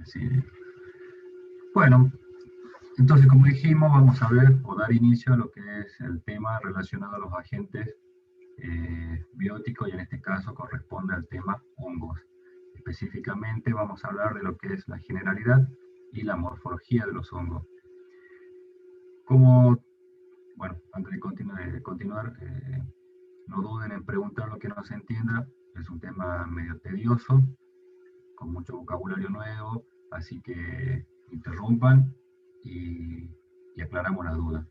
Sí. Bueno, entonces como dijimos, vamos a ver o dar inicio a lo que es el tema relacionado a los agentes bióticos y en este caso corresponde al tema hongos. Específicamente vamos a hablar de lo que es la generalidad y la morfología de los hongos. Como, bueno, antes de continuar no duden en preguntar lo que no se entienda, es un tema medio tedioso, con mucho vocabulario nuevo, así que interrumpan y aclaramos las dudas,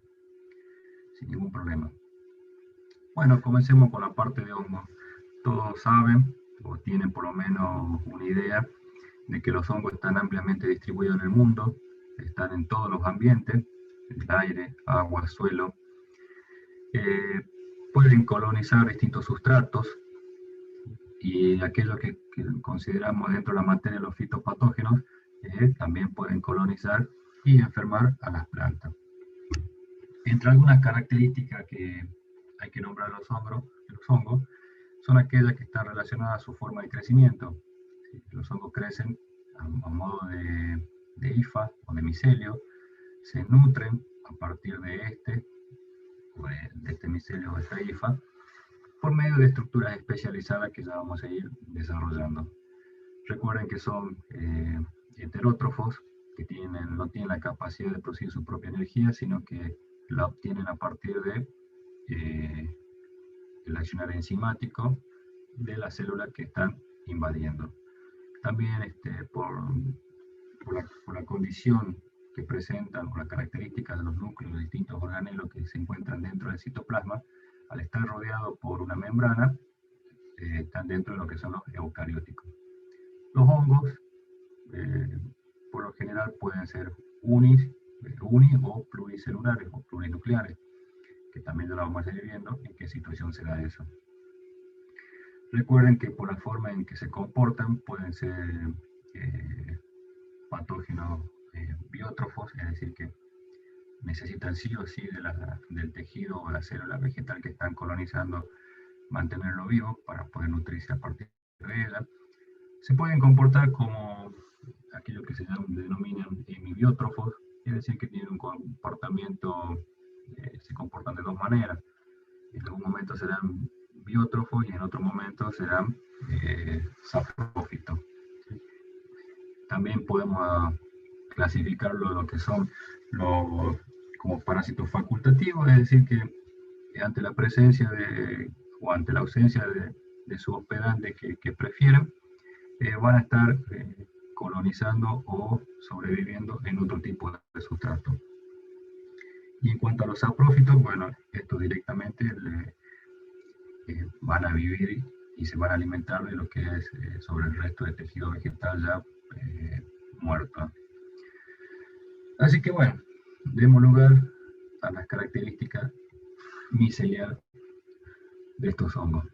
sin ningún problema. Bueno, comencemos con la parte de hongos. Todos saben, o tienen por lo menos una idea, de que los hongos están ampliamente distribuidos en el mundo, están en todos los ambientes, el aire, agua, suelo, eh, pueden colonizar distintos sustratos y aquello que consideramos dentro de la materia de los fitopatógenos también pueden colonizar y enfermar a las plantas. Entre algunas características que hay que nombrar los hongos son aquellas que están relacionadas a su forma de crecimiento. Los hongos crecen a modo de hifa o de micelio, se nutren a partir de este micelio o de esta hifa, por medio de estructuras especializadas que ya vamos a ir desarrollando. Recuerden que son heterótrofos, que no tienen la capacidad de producir su propia energía, sino que la obtienen a partir de el accionar enzimático de las células que están invadiendo. También por la condición que presentan, o la característica de los núcleos de distintos organelos que se encuentran dentro del citoplasma, al estar rodeado por una membrana, están dentro de lo que son los eucarióticos. Los hongos, por lo general, pueden ser uni o pluricelulares o plurinucleares, que también lo vamos a ir viendo en qué situación se da eso. Recuerden que por la forma en que se comportan pueden ser patógenos biótrofos, es decir, que necesitan sí o sí del tejido o la célula vegetal que están colonizando mantenerlo vivo para poder nutrirse a partir de ella. Se pueden comportar como aquello que se denominan hemibiótrofos, es decir, que tienen un comportamiento, se comportan de dos maneras. En algún momento serán biótrofos y en otro momento serán saprófitos. También podemos clasificarlo lo que son como parásitos facultativos, es decir, que ante la presencia o ante la ausencia de su hospedante que prefieran, van a estar colonizando o sobreviviendo en otro tipo de sustrato. Y en cuanto a los saprófitos, bueno, estos directamente van a vivir y se van a alimentar de lo que es sobre el resto de tejido vegetal ya muerto. Así que bueno, demos lugar a las características miceliales de estos hongos.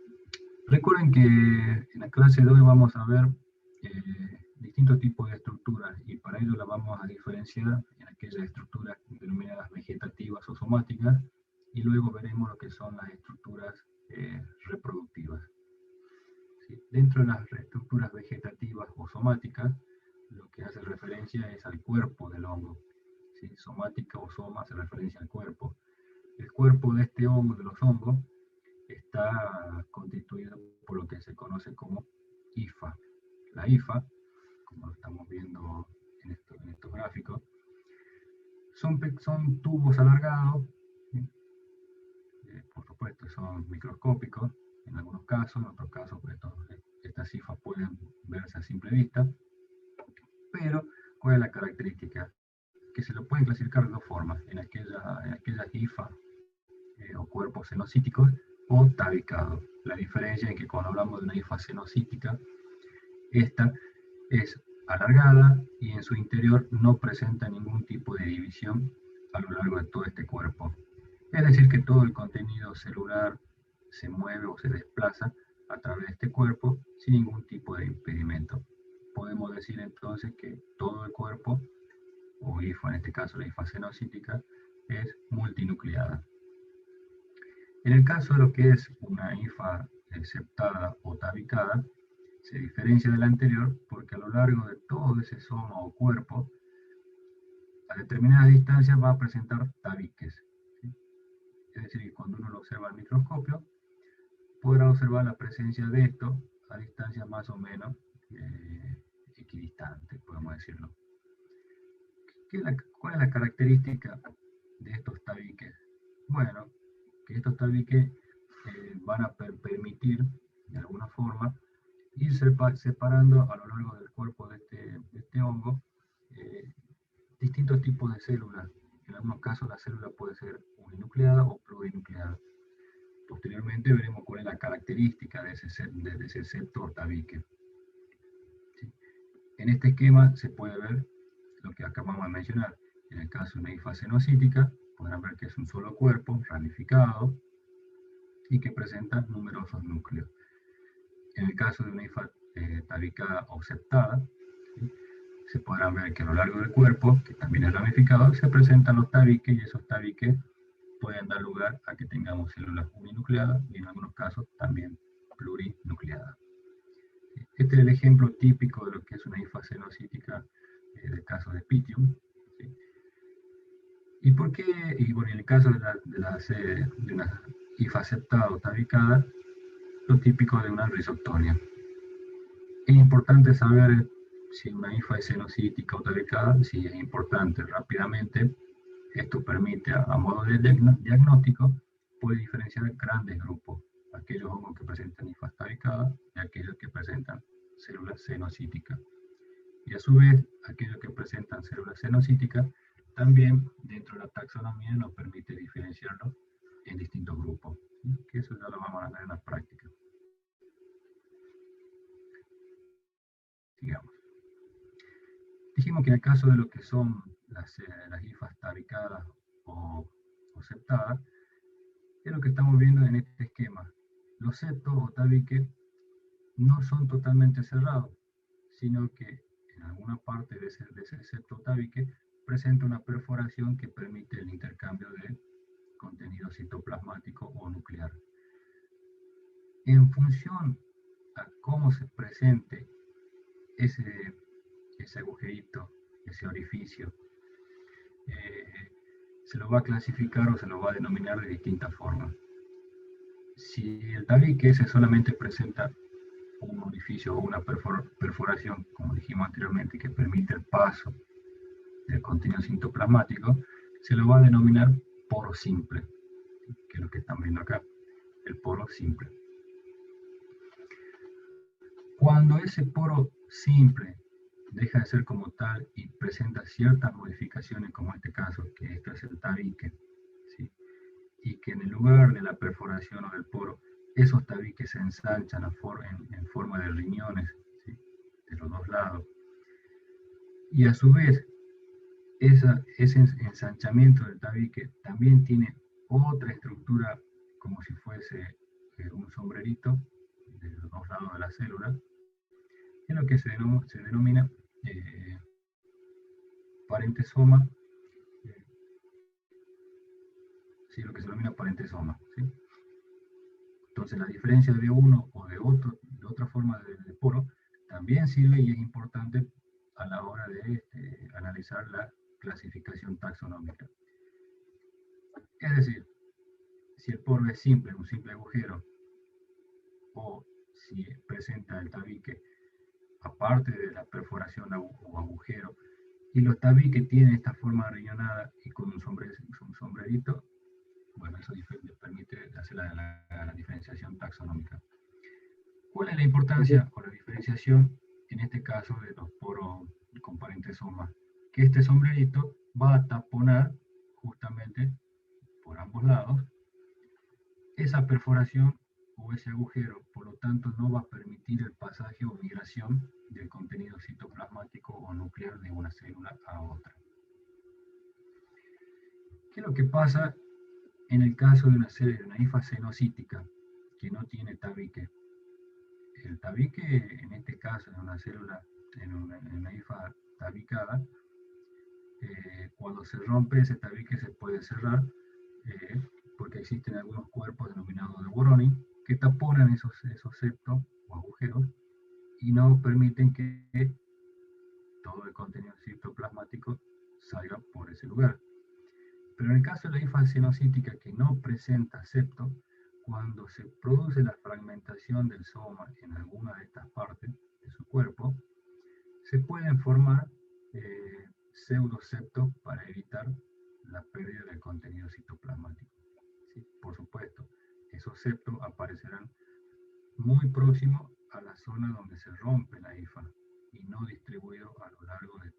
Recuerden que en la clase de hoy vamos a ver distintos tipos de estructuras y para ello las vamos a diferenciar en aquellas estructuras denominadas vegetativas o somáticas y luego veremos lo que son las estructuras reproductivas. ¿Sí? Dentro de las estructuras vegetativas o somáticas, lo que hace referencia es al cuerpo del hongo. ¿Sí? Somática o soma hace referencia al cuerpo. El cuerpo de este hongo, de los hongos, está constituido por lo que se conoce como hifa. La hifa, como lo estamos viendo en estos gráficos, son tubos alargados, ¿sí? Por supuesto son microscópicos en algunos casos, en otros casos estas hifas pueden verse a simple vista, pero ¿cuál es la característica? Que se lo pueden clasificar de dos formas, en aquellas hifas o cuerpos cenocíticos o tabicados. La diferencia es que cuando hablamos de una hifa cenocítica, esta es alargada y en su interior no presenta ningún tipo de división a lo largo de todo este cuerpo. Es decir, que todo el contenido celular se mueve o se desplaza a través de este cuerpo sin ningún tipo de impedimento. Podemos decir entonces que todo el cuerpo, o hifa en este caso la hifa cenocítica, es multinucleada. En el caso de lo que es una hifa septada o tabicada, Se diferencia del anterior porque a lo largo de todo ese soma o cuerpo, a determinadas distancias va a presentar tabiques. ¿Sí? Es decir, que cuando uno lo observa al microscopio, podrá observar la presencia de esto a distancias más o menos equidistantes, podemos decirlo. ¿Cuál es la característica de estos tabiques? Bueno, que estos tabiques van a permitir, de alguna forma, ir separando a lo largo del cuerpo de este hongo distintos tipos de células. En algunos casos la célula puede ser uninucleada o plurinucleada. Posteriormente veremos cuál es la característica de ese septo tabique. ¿Sí? En este esquema se puede ver lo que acabamos de mencionar. En el caso de una hifa cenocítica, podrán ver que es un solo cuerpo ramificado y que presenta numerosos núcleos. En el caso de una hifa tabicada o septada, ¿sí? Se podrán ver que a lo largo del cuerpo, que también es ramificado, se presentan los tabiques y esos tabiques pueden dar lugar a que tengamos células uninucleadas y en algunos casos también plurinucleadas. Este es el ejemplo típico de lo que es una hifa cenocítica del caso de Pythium. ¿Sí? ¿Y por qué? Y bueno, en el caso de una hifa septada o tabicada, lo típico de una risoptonia. Es importante saber si una hifa es cenocítica o tabicada, si es importante rápidamente. Esto permite, a modo de diagnóstico, puede diferenciar grandes grupos, aquellos hongos que presentan hifas tabicadas y aquellos que presentan células cenocíticas. Y a su vez, aquellos que presentan células cenocíticas, también dentro de la taxonomía nos permite diferenciarlos en distintos grupos, ¿sí? Que eso ya lo vamos a ver en la práctica. Sigamos. Dijimos que en el caso de lo que son las hifas tabicadas o septadas, es lo que estamos viendo en este esquema. Los septos o tabiques no son totalmente cerrados, sino que en alguna parte de ese septo tabique presenta una perforación que permite el intercambio de contenido citoplasmático o nuclear. En función a cómo se presente ese agujerito, ese orificio, se lo va a clasificar o se lo va a denominar de distintas formas. Si el tabique ese solamente presenta un orificio o una perforación, como dijimos anteriormente, que permite el paso del contenido citoplasmático, se lo va a denominar poro simple, que es lo que están viendo acá, el poro simple. Cuando ese poro simple deja de ser como tal y presenta ciertas modificaciones, como en este caso, que esto es el tabique, ¿sí? Y que en el lugar de la perforación o del poro, esos tabiques se ensanchan en forma de riñones, ¿sí? De los dos lados. Y a su vez, ese ensanchamiento del tabique también tiene otra estructura, como si fuese un sombrerito de los dos lados de la célula, en lo que se denomina parentesoma, sí, lo que se denomina parentesoma, ¿sí? Entonces la diferencia de uno o de otra forma de poro también sirve y es importante a la hora de analizar la clasificación taxonómica. Es decir, si el poro es simple, un simple agujero, o si presenta el tabique aparte de la perforación o agujero, y los tabiques tienen esta forma riñonada y con un sombrerito, bueno, eso permite hacer la diferenciación taxonómica. ¿Cuál es la importancia o la diferenciación en este caso de los poros con parentesoma? Que este sombrerito va a taponar justamente por ambos lados esa perforación o ese agujero, por lo tanto no va a permitir el pasaje o migración del contenido citoplasmático o nuclear de una célula a otra. ¿Qué es lo que pasa en el caso de una hifa cenocítica que no tiene tabique? El tabique, en este caso, en una célula, en una hifa tabicada, cuando se rompe ese tabique se puede cerrar porque existen algunos cuerpos denominados de Voronoi que taponan esos septos o agujeros y no permiten que todo el contenido citoplasmático salga por ese lugar. Pero en el caso de la hifa cenocítica que no presenta septo, cuando se produce la fragmentación del soma en alguna de estas partes de su cuerpo, se pueden formar pseudoseptos para evitar la pérdida del contenido citoplasmático. ¿Sí? Por supuesto, esos septos aparecerán muy próximos a la zona donde se rompe la hifa y no distribuidos a lo largo de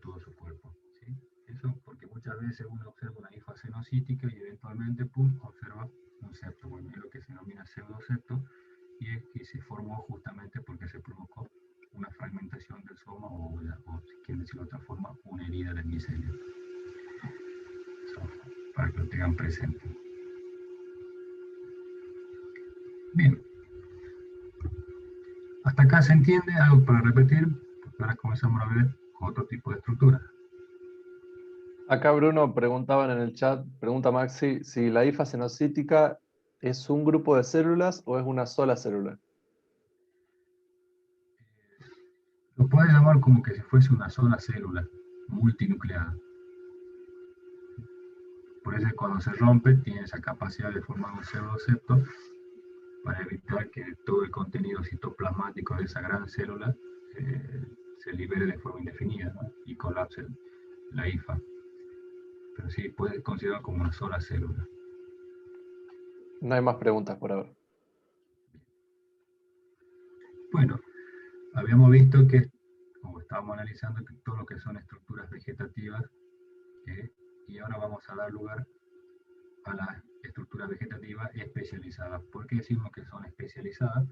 todo su cuerpo. ¿Sí? Eso porque muchas veces uno observa una hifa cenocítica y eventualmente, pum, observa un septo. Bueno, es lo que se denomina pseudosepto y es que se formó justamente porque se provocó una fragmentación del soma o si quieren decirlo de otra forma, una herida del micelio. Eso, para que lo tengan presente. Bien. Hasta acá se entiende, algo para repetir, porque ahora comenzamos a ver otro tipo de estructura. Acá Bruno preguntaban en el chat, pregunta Maxi, si la hifa cenocítica es un grupo de células o es una sola célula. Lo puedes llamar como que si fuese una sola célula multinucleada. Por eso cuando se rompe tiene esa capacidad de formar un pseudosepto para evitar que todo el contenido citoplasmático de esa gran célula se libere de forma indefinida, ¿no? Y colapse la hifa. Pero sí puede considerarlo como una sola célula. No hay más preguntas por ahora. Bueno, habíamos visto que, como estábamos analizando, que todo lo que son estructuras vegetativas, y ahora vamos a dar lugar a las estructuras vegetativas especializadas. ¿Por qué decimos que son especializadas?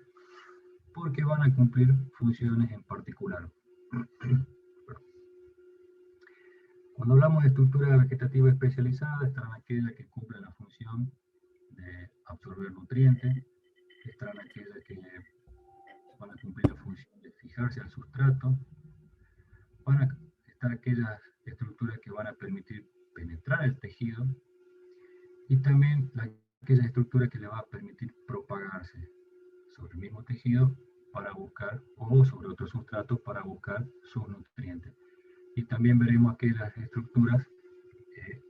Porque van a cumplir funciones en particular. Cuando hablamos de estructuras vegetativas especializadas, están aquellas que cumplen la función de absorber nutrientes, están aquellas que van a cumplir la función de fijarse al sustrato, van a estar aquellas estructuras que van a permitir penetrar el tejido y también aquellas estructuras que le va a permitir propagarse sobre el mismo tejido para buscar, o sobre otro sustrato para buscar sus nutrientes. Y también veremos aquellas estructuras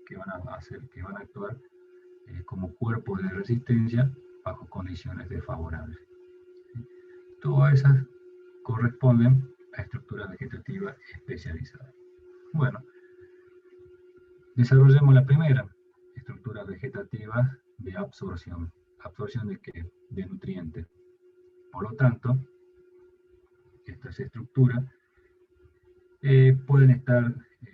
que van a actuar como cuerpos de resistencia bajo condiciones desfavorables. Todas esas corresponden a estructuras vegetativas especializadas. Bueno, desarrollemos la primera, estructuras vegetativas de absorción. ¿Absorción de qué? De nutrientes. Por lo tanto, estas estructuras pueden estar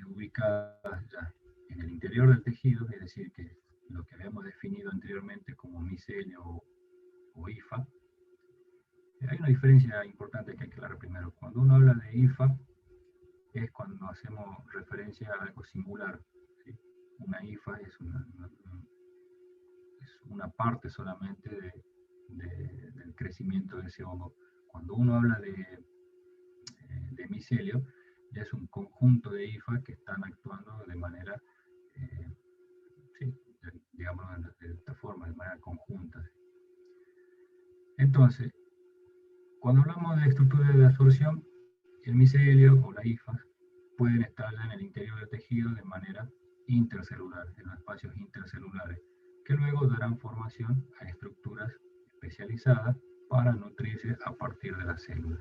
ubicadas ya en el interior del tejido, es decir, que lo que habíamos definido anteriormente como micelio o hifa. Hay una diferencia importante que hay que aclarar primero. Cuando uno habla de hifa, es cuando hacemos referencia a algo singular. ¿Sí? Una hifa es una parte solamente del crecimiento de ese hongo. Cuando uno habla de micelio, ya es un conjunto de hifas que están actuando de manera, sí, digamos de esta forma, de manera conjunta. Entonces, cuando hablamos de estructuras de absorción, el micelio o la hifa pueden estar en el interior del tejido de manera intercelular, en los espacios intercelulares, que luego darán formación a estructuras especializadas para nutrirse a partir de las células.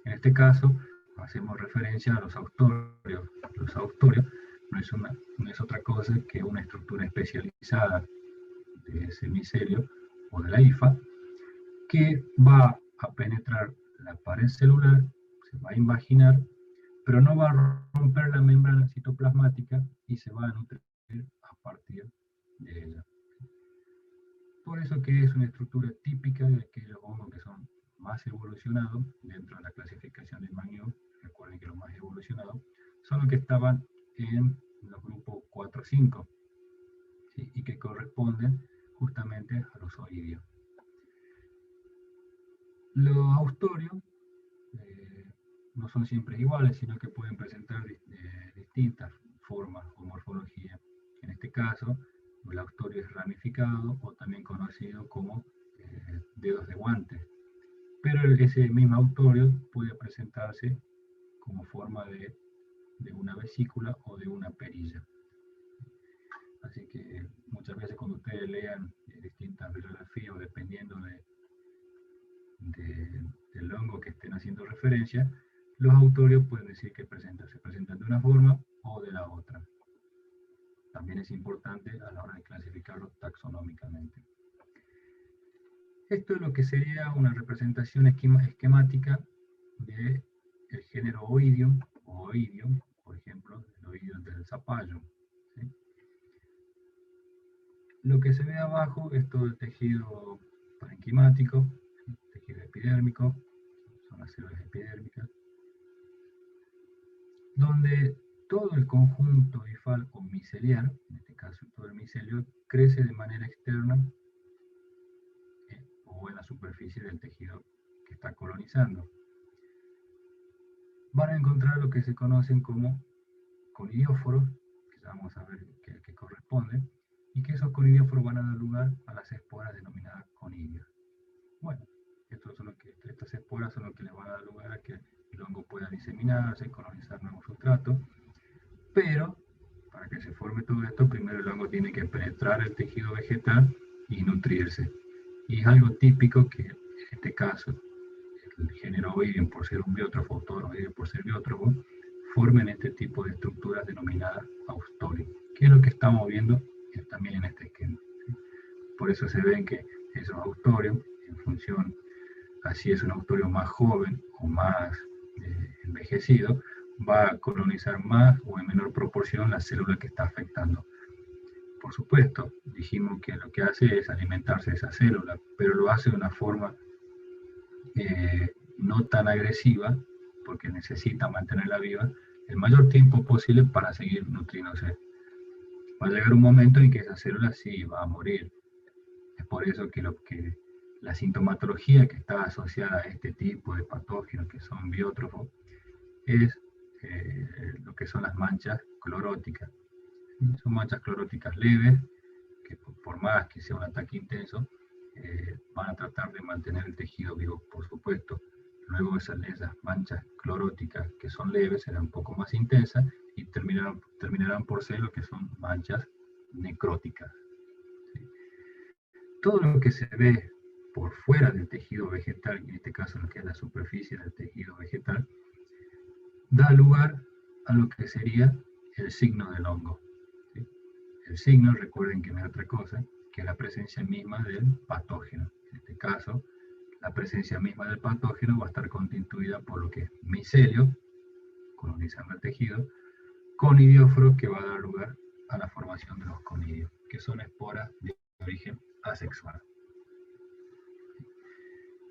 En este caso, hacemos referencia a los austorios. Los austorios no es otra cosa que una estructura especializada de ese micelio o de la hifa que va a penetrar la pared celular, se va a invaginar, pero no va a romper la membrana citoplasmática y se va a nutrir a partir de ella. Por eso que es una estructura típica de aquellos hongos que son más evolucionados dentro de la clasificación de Mannion. Recuerden que los más evolucionados son los que estaban en los grupos 4 o 5, ¿sí? Y que corresponden justamente a los oidios. Los austorios no son siempre iguales, sino que pueden presentar distintas formas o morfología. En este caso, el austorio es ramificado o también conocido como dedos de guante. pero ese mismo autorio puede presentarse como forma de una vesícula o de una perilla. Así que muchas veces cuando ustedes lean distintas bibliografías, o dependiendo del hongo que estén haciendo referencia, los autores pueden decir que se presentan de una forma o de la otra. También es importante a la hora de clasificarlos taxonómicamente. Esto es lo que sería una representación esquemática del género Oidium o Oidium, por ejemplo, el Oidium del zapallo. ¿Sí? Lo que se ve abajo es todo el tejido parenquimático, tejido epidérmico, son las células epidérmicas, donde todo el conjunto hifal o miceliar, en este caso todo el micelio, crece de manera externa o en la superficie del tejido que está colonizando. Van a encontrar lo que se conocen como conidióforos, que ya vamos a ver qué corresponde, y que esos conidióforos van a dar lugar a las esporas denominadas conidios. Bueno, estas esporas son lo que les van a dar lugar a que el hongo pueda diseminarse, colonizar nuevos sustratos, pero para que se forme todo esto, primero el hongo tiene que penetrar el tejido vegetal y nutrirse. Y es algo típico que en este caso, el género Oidium, por ser un biótrofo, o Oidium por ser biótrofo, formen este tipo de estructuras denominadas austorio, que es lo que estamos viendo también en este esquema. ¿Sí? Por eso se ven que esos austorios, en función, así es un austorio más joven o más envejecido, va a colonizar más o en menor proporción la célula que está afectando. Por supuesto, dijimos que lo que hace es alimentarse de esa célula, pero lo hace de una forma no tan agresiva, porque necesita mantenerla viva el mayor tiempo posible para seguir nutriéndose. Va a llegar un momento en que esa célula sí va a morir. Es por eso que la sintomatología que está asociada a este tipo de patógenos que son biótrofos es lo que son las manchas cloróticas. Son manchas cloróticas leves, que por más que sea un ataque intenso, van a tratar de mantener el tejido vivo, por supuesto. Luego esas manchas cloróticas que son leves serán un poco más intensas y terminarán por ser lo que son manchas necróticas. ¿Sí? Todo lo que se ve por fuera del tejido vegetal, en este caso lo que es la superficie del tejido vegetal, da lugar a lo que sería el signo del hongo. ¿Sí? El signo, recuerden que no es otra cosa que la presencia misma del patógeno. En este caso, la presencia misma del patógeno va a estar constituida por lo que es micelio, colonizando el tejido, conidióforo, que va a dar lugar a la formación de los conidios, que son esporas de origen asexual.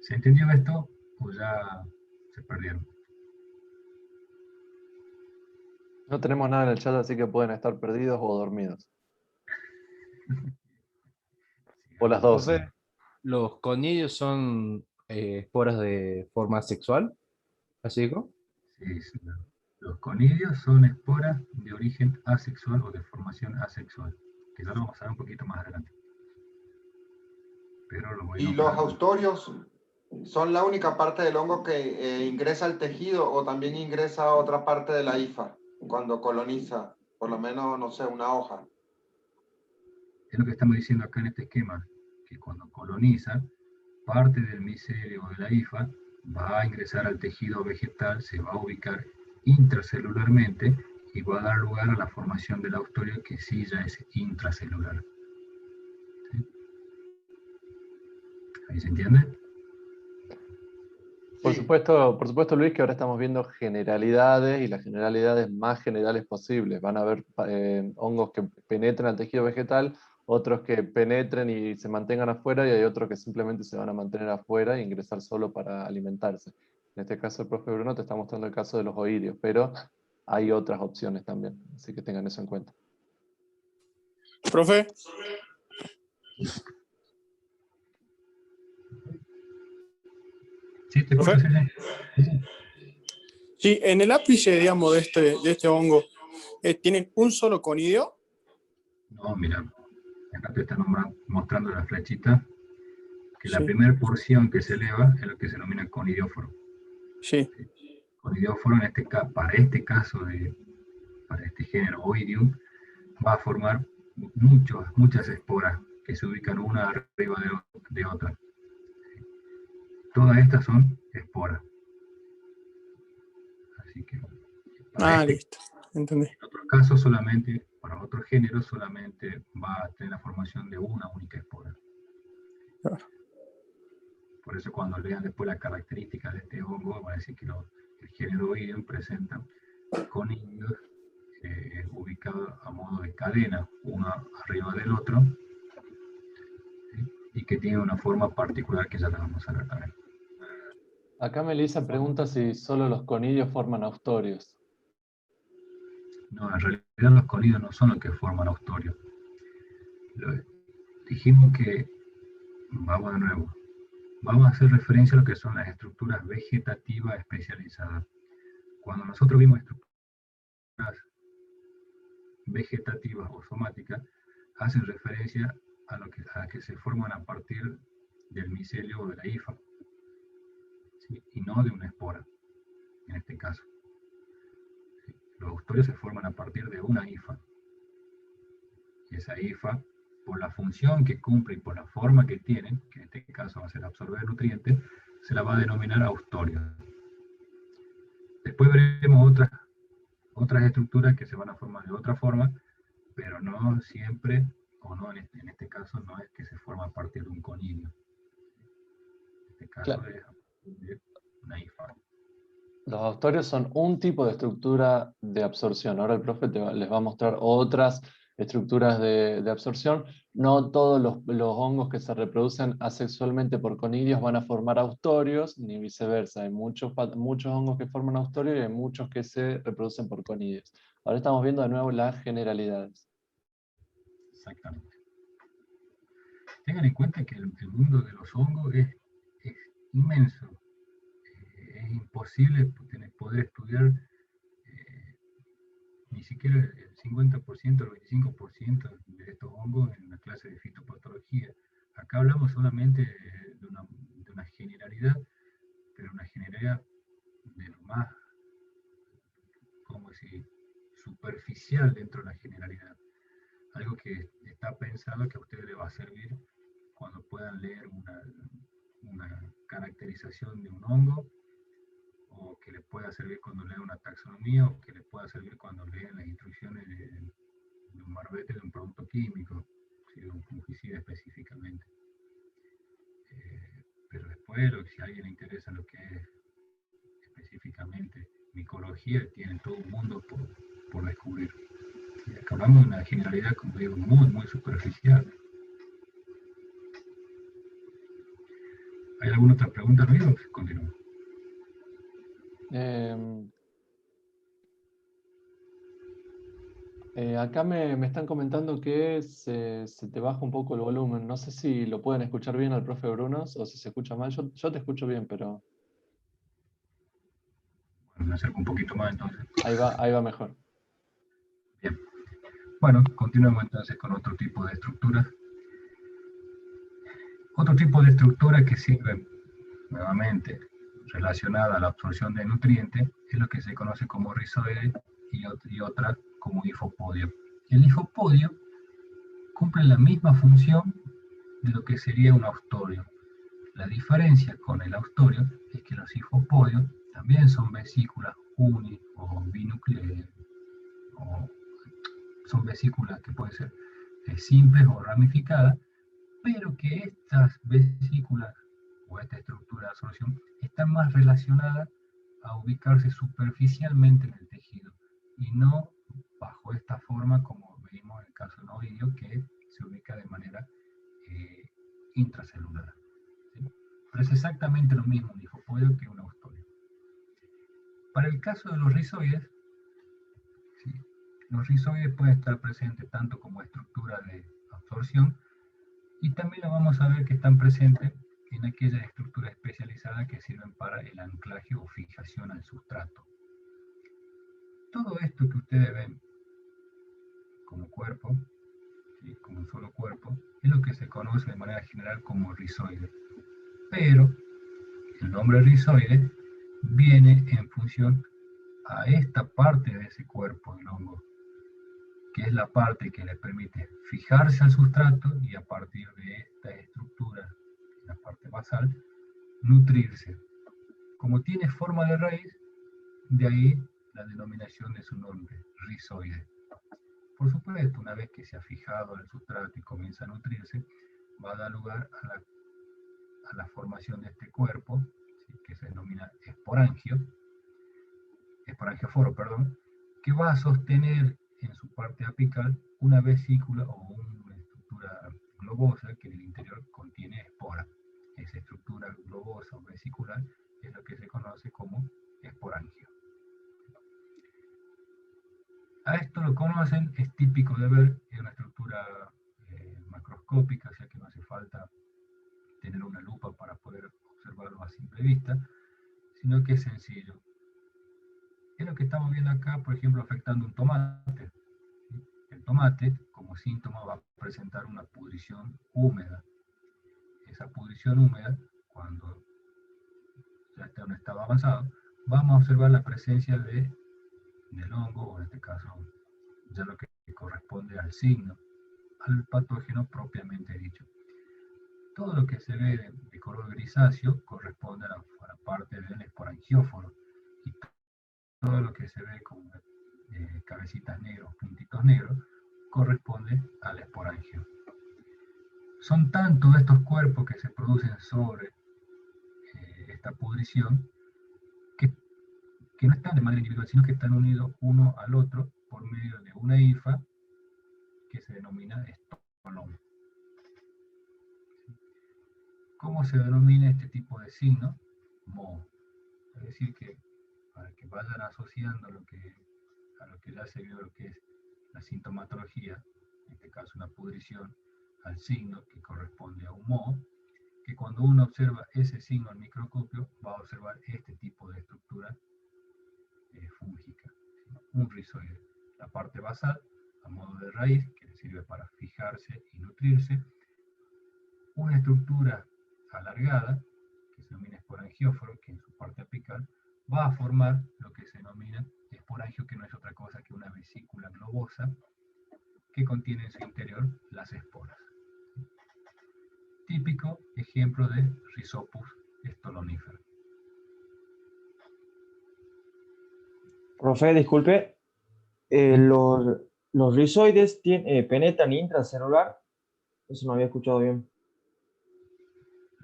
¿Se entendió esto o ya se perdieron? No tenemos nada en el chat, así que pueden estar perdidos o dormidos. O las dos. Profe, ¿los conidios son esporas de forma sexual? ¿Así digo? Sí, sí. Los conidios son esporas de origen asexual o de formación asexual, que ya lo vamos a ver un poquito más adelante. Pero lo voy a ¿Y los austorios son la única parte del hongo que ingresa al tejido o también ingresa a otra parte de la hifa cuando coloniza? Por lo menos, no sé, una hoja. Es lo que estamos diciendo acá en este esquema, que cuando coloniza, parte del micelio o de la hifa va a ingresar al tejido vegetal, se va a ubicar intracelularmente y va a dar lugar a la formación del austorio, que sí ya es intracelular. ¿Sí? ¿Ahí se entiende? Por supuesto, Luis, que ahora estamos viendo generalidades y las generalidades más generales posibles. Van a haber hongos que penetren al tejido vegetal, otros que penetren y se mantengan afuera, y hay otros que simplemente se van a mantener afuera e ingresar solo para alimentarse. En este caso, el profe Bruno te está mostrando el caso de los oidios, pero hay otras opciones también, así que tengan eso en cuenta. Profe, Sí, te escucho, sí. sí, en el ápice, digamos, de este hongo, ¿tienen un solo conidio? No, mira, acá te están mostrando la flechita. que la Sí. primera porción que se eleva es lo que se denomina conidióforo. Sí. Conidióforo, para este caso, para este género Oidium, va a formar muchas esporas que se ubican una arriba de otra. Todas estas son esporas. Así que Listo. Entendí. en otros casos solamente, para otros géneros solamente va a tener la formación de una única espora. Claro. Por eso cuando lean después las características de este hongo, van a decir que el género Oidium presenta conidios ubicados a modo de cadena, uno arriba del otro, ¿sí? Y que tiene una forma particular que ya la vamos a ver también. Acá Melissa pregunta si solo los conidios forman austorios. No, en realidad los conidios no son los que forman austorios. Dijimos que, vamos de nuevo, vamos a hacer referencia a lo que son las estructuras vegetativas especializadas. Cuando nosotros vimos estructuras vegetativas o somáticas, hacen referencia a las que se forman a partir del micelio o de la hifa, ¿sí? Y no de una espora, en este caso. ¿Sí? Los austorios se forman a partir de una hifa. Y esa hifa, por la función que cumple y por la forma que tiene, que en este caso va a ser absorber nutrientes, se la va a denominar austorio. Después veremos otras estructuras que se van a formar de otra forma, pero no siempre, o no en este caso, no es que se forma a partir de un conidio. En este caso Claro. es a partir de una hifa. Los austorios son un tipo de estructura de absorción. Ahora el profe les va a mostrar otras estructuras de absorción. No todos los hongos que se reproducen asexualmente por conidios van a formar austorios, ni viceversa. Hay muchos hongos que forman austorios y hay muchos que se reproducen por conidios. Ahora estamos viendo de nuevo las generalidades. Exactamente. Tengan en cuenta que el mundo de los hongos es inmenso. Es imposible poder estudiar ni siquiera el 50% o el 25% de estos hongos en una clase de fitopatología. Acá hablamos solamente de una generalidad, pero una generalidad de lo más, ¿cómo decir?, superficial dentro de la generalidad. Algo que está pensado que a ustedes les va a servir cuando puedan leer una caracterización de un hongo, o que les pueda servir cuando lean una taxonomía, o que les pueda servir cuando lean las instrucciones de un marbete de un producto químico, ¿sí? De un fungicida específicamente. Pero después, si a alguien le interesa lo que es específicamente micología, tiene todo un mundo por descubrir. Y acá hablamos de una generalidad, como digo, muy, muy superficial. ¿Hay alguna otra pregunta, amigos? Continuamos. Acá me están comentando que se te baja un poco el volumen. No sé si lo pueden escuchar bien al profe Brunos o si se escucha mal. Yo te escucho bien, pero Bueno, me acerco un poquito más entonces. ahí va mejor. Bien. Bueno, continuamos entonces con otro tipo de estructuras. Otro tipo de estructura que sirve nuevamente relacionada a la absorción de nutrientes es lo que se conoce como rizoide y otra como hifopodio. El hifopodio cumple la misma función de lo que sería un austorio. La diferencia con el austorio es que los hifopodios también son vesículas uni o binucleares, o son vesículas que pueden ser simples o ramificadas, pero que estas vesículas o esta estructura de absorción están más relacionadas a ubicarse superficialmente en el tejido y no bajo esta forma como vimos en el caso del oidio, que se ubica de manera intracelular. ¿Sí? Pero es exactamente lo mismo un hifopodio que un austorio. Para el caso de los rizoides, ¿sí?, los rizoides pueden estar presentes tanto como estructura de absorción, y también lo vamos a ver que están presentes en aquellas estructuras especializadas que sirven para el anclaje o fijación al sustrato. Todo esto que ustedes ven como cuerpo, ¿sí?, ¿sí? Como un solo cuerpo, es lo que se conoce de manera general como rizoide. Pero el nombre rizoide viene en función a esta parte de ese cuerpo del hongo, que es la parte que le permite fijarse al sustrato y a partir de esta estructura, la parte basal, nutrirse. Como tiene forma de raíz, de ahí la denominación de su nombre, rizoide. Por supuesto, una vez que se ha fijado al sustrato y comienza a nutrirse, va a dar lugar a la formación de este cuerpo, ¿sí? Que se denomina esporangióforo, perdón, que va a sostener en su parte apical una vesícula o una estructura globosa que en el interior contiene espora. Esa estructura globosa o vesicular es lo que se conoce como esporangio. A esto lo conocen, es típico de ver, es una estructura macroscópica, o sea que no hace falta tener una lupa para poder observarlo a simple vista, sino que es sencillo. Es lo que estamos viendo acá, por ejemplo, afectando un tomate. El tomate, como síntoma, va a presentar una pudrición húmeda. Esa pudrición húmeda, cuando ya está en un estado avanzado, vamos a observar la presencia del hongo, o en este caso, ya lo que corresponde al signo, al patógeno propiamente dicho. Todo lo que se ve de color grisáceo corresponde a la parte del esporangióforo, y todo lo que se ve con cabecitas negras, puntitos negros, corresponde al esporangio. Son tantos estos cuerpos que se producen sobre esta pudrición que no están de manera individual, sino que están unidos uno al otro por medio de una hifa que se denomina estolón. ¿Cómo se denomina este tipo de signo? Moho. Es decir, que para que vayan asociando a lo que ya se vio lo que es la sintomatología, en este caso una pudrición, al signo que corresponde a un moho, que cuando uno observa ese signo al microscopio va a observar este tipo de estructura fúngica, ¿sí? Un rizoide. La parte basal, a modo de raíz, que sirve para fijarse y nutrirse. Una estructura alargada, que se denomina esporangióforo, que en su parte apical va a formar lo que se denomina esporangio, que no es otra cosa que una vesícula globosa que contiene en su interior las esporas. Típico ejemplo de Rhizopus stolonifera. Profe, disculpe, los rizoides penetran intracelular. Eso no había escuchado bien.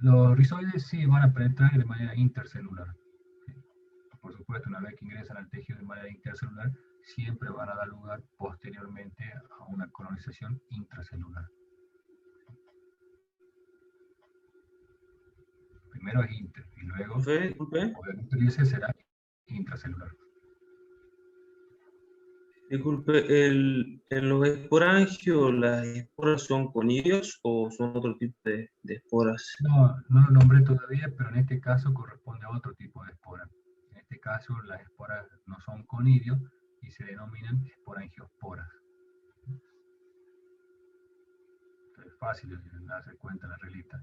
Los rizoides sí van a penetrar de manera intercelular. Por supuesto, una vez que ingresan al tejido de manera intercelular, siempre van a dar lugar posteriormente a una colonización intracelular. Primero es inter, y luego, Profe, disculpe. poder nutrirse será intracelular. Disculpe, en los esporangios, ¿las esporas son conidios o son otro tipo de esporas? No lo nombré todavía, pero en este caso corresponde a otro tipo de espora. En este caso, las esporas no son conidios y se denominan esporangiosporas. Es fácil de darse cuenta la reglita.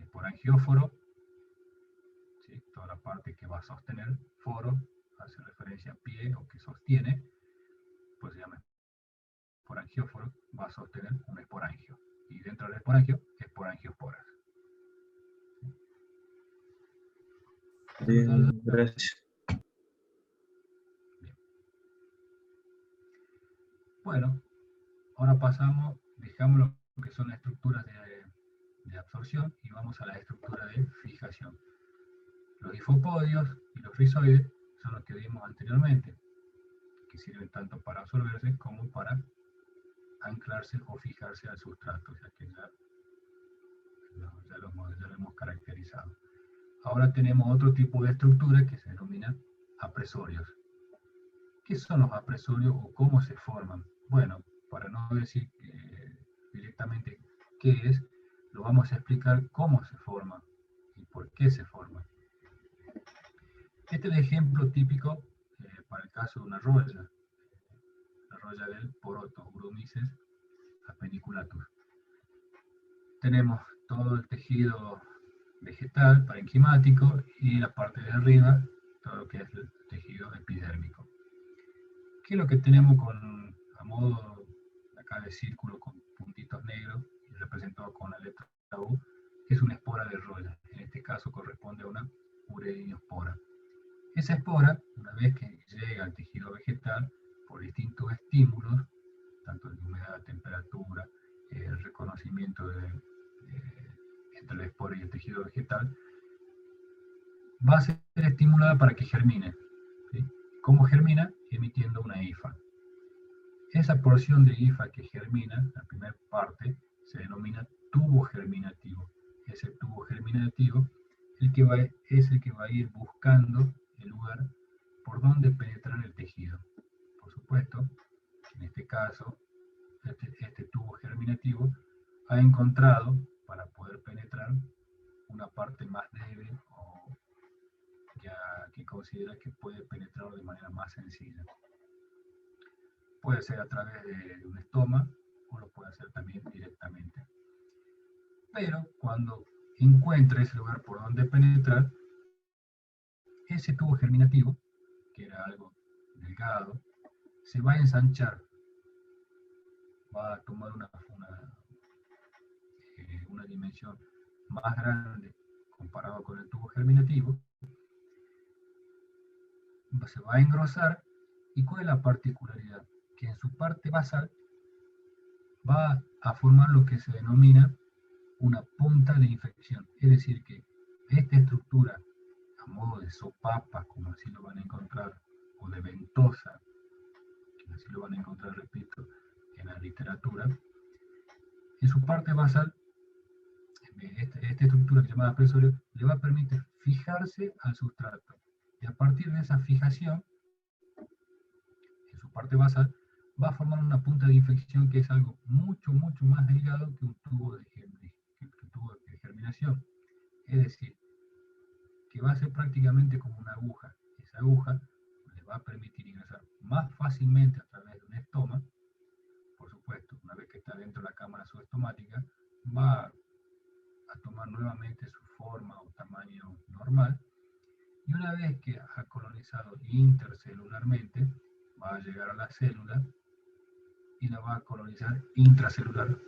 Esporangióforo, ¿sí? Toda la parte que va a sostener, foro, hace referencia a pie o que sostiene, pues se llama esporangióforo, va a sostener un esporangio. Y dentro del esporangio, esporangiosporas. Bien, gracias. Bien. Bueno, ahora pasamos, dejamos lo que son las estructuras de absorción y vamos a la estructura de fijación. Los hifopodios y los rizoides son los que vimos anteriormente, que sirven tanto para absorberse como para anclarse o fijarse al sustrato, ya que ya lo hemos caracterizado. Ahora tenemos otro tipo de estructura que se denomina apresorios. ¿Qué son los apresorios o cómo se forman? Bueno, para no decir directamente qué es, lo vamos a explicar cómo se forma y por qué se forma. Este es el ejemplo típico para el caso de una roya, la roya del Poroto Uromices apeniculatus. Tenemos todo el tejido vegetal, parenquimático, y la parte de arriba, todo lo que es el tejido epidérmico. ¿Qué es lo que tenemos a modo acá de círculo con puntitos negros y representado con la letra U? Es una espora de roya. En este caso corresponde a una uredinospora. Esa espora, una vez que llega al tejido vegetal, por distintos estímulos, tanto de humedad, temperatura, el reconocimiento entre la espora y el tejido vegetal, va a ser estimulada para que germine. ¿Sí? ¿Cómo germina? Emitiendo una hifa. Esa porción de hifa que germina, la primera parte, se denomina tubo germinativo. Ese tubo germinativo es el que va a ir buscando el lugar por donde penetrar el tejido. Por supuesto, en este caso, este tubo germinativo ha encontrado, para poder penetrar, una parte más débil o ya que considera que puede penetrar de manera más sencilla. Puede ser a través de un estoma o lo puede hacer también directamente. Pero cuando encuentra ese lugar por donde penetrar, ese tubo germinativo, que era algo delgado, se va a ensanchar, va a tomar una dimensión más grande comparado con el tubo germinativo, se va a engrosar. ¿Y cuál es la particularidad? Que en su parte basal va a formar lo que se denomina una punta de infección. Es decir, que esta estructura, a modo de sopapa, como así lo van a encontrar, o de ventosa, que así lo van a encontrar, repito, en la literatura, en su parte basal, esta estructura llamada presorio le va a permitir fijarse al sustrato. Y a partir de esa fijación, en su parte basal, va a formar una punta de infección que es algo mucho, mucho más delgado que un tubo de germinación. Es decir, que va a ser prácticamente como una aguja. Esa aguja le va a permitir ingresar más fácilmente a través de un estoma. Por supuesto, una vez que está dentro de la cámara subestomática, va a tomar nuevamente su forma o tamaño normal. Y una vez que ha colonizado intercelularmente, va a llegar a la célula y la va a colonizar intracelular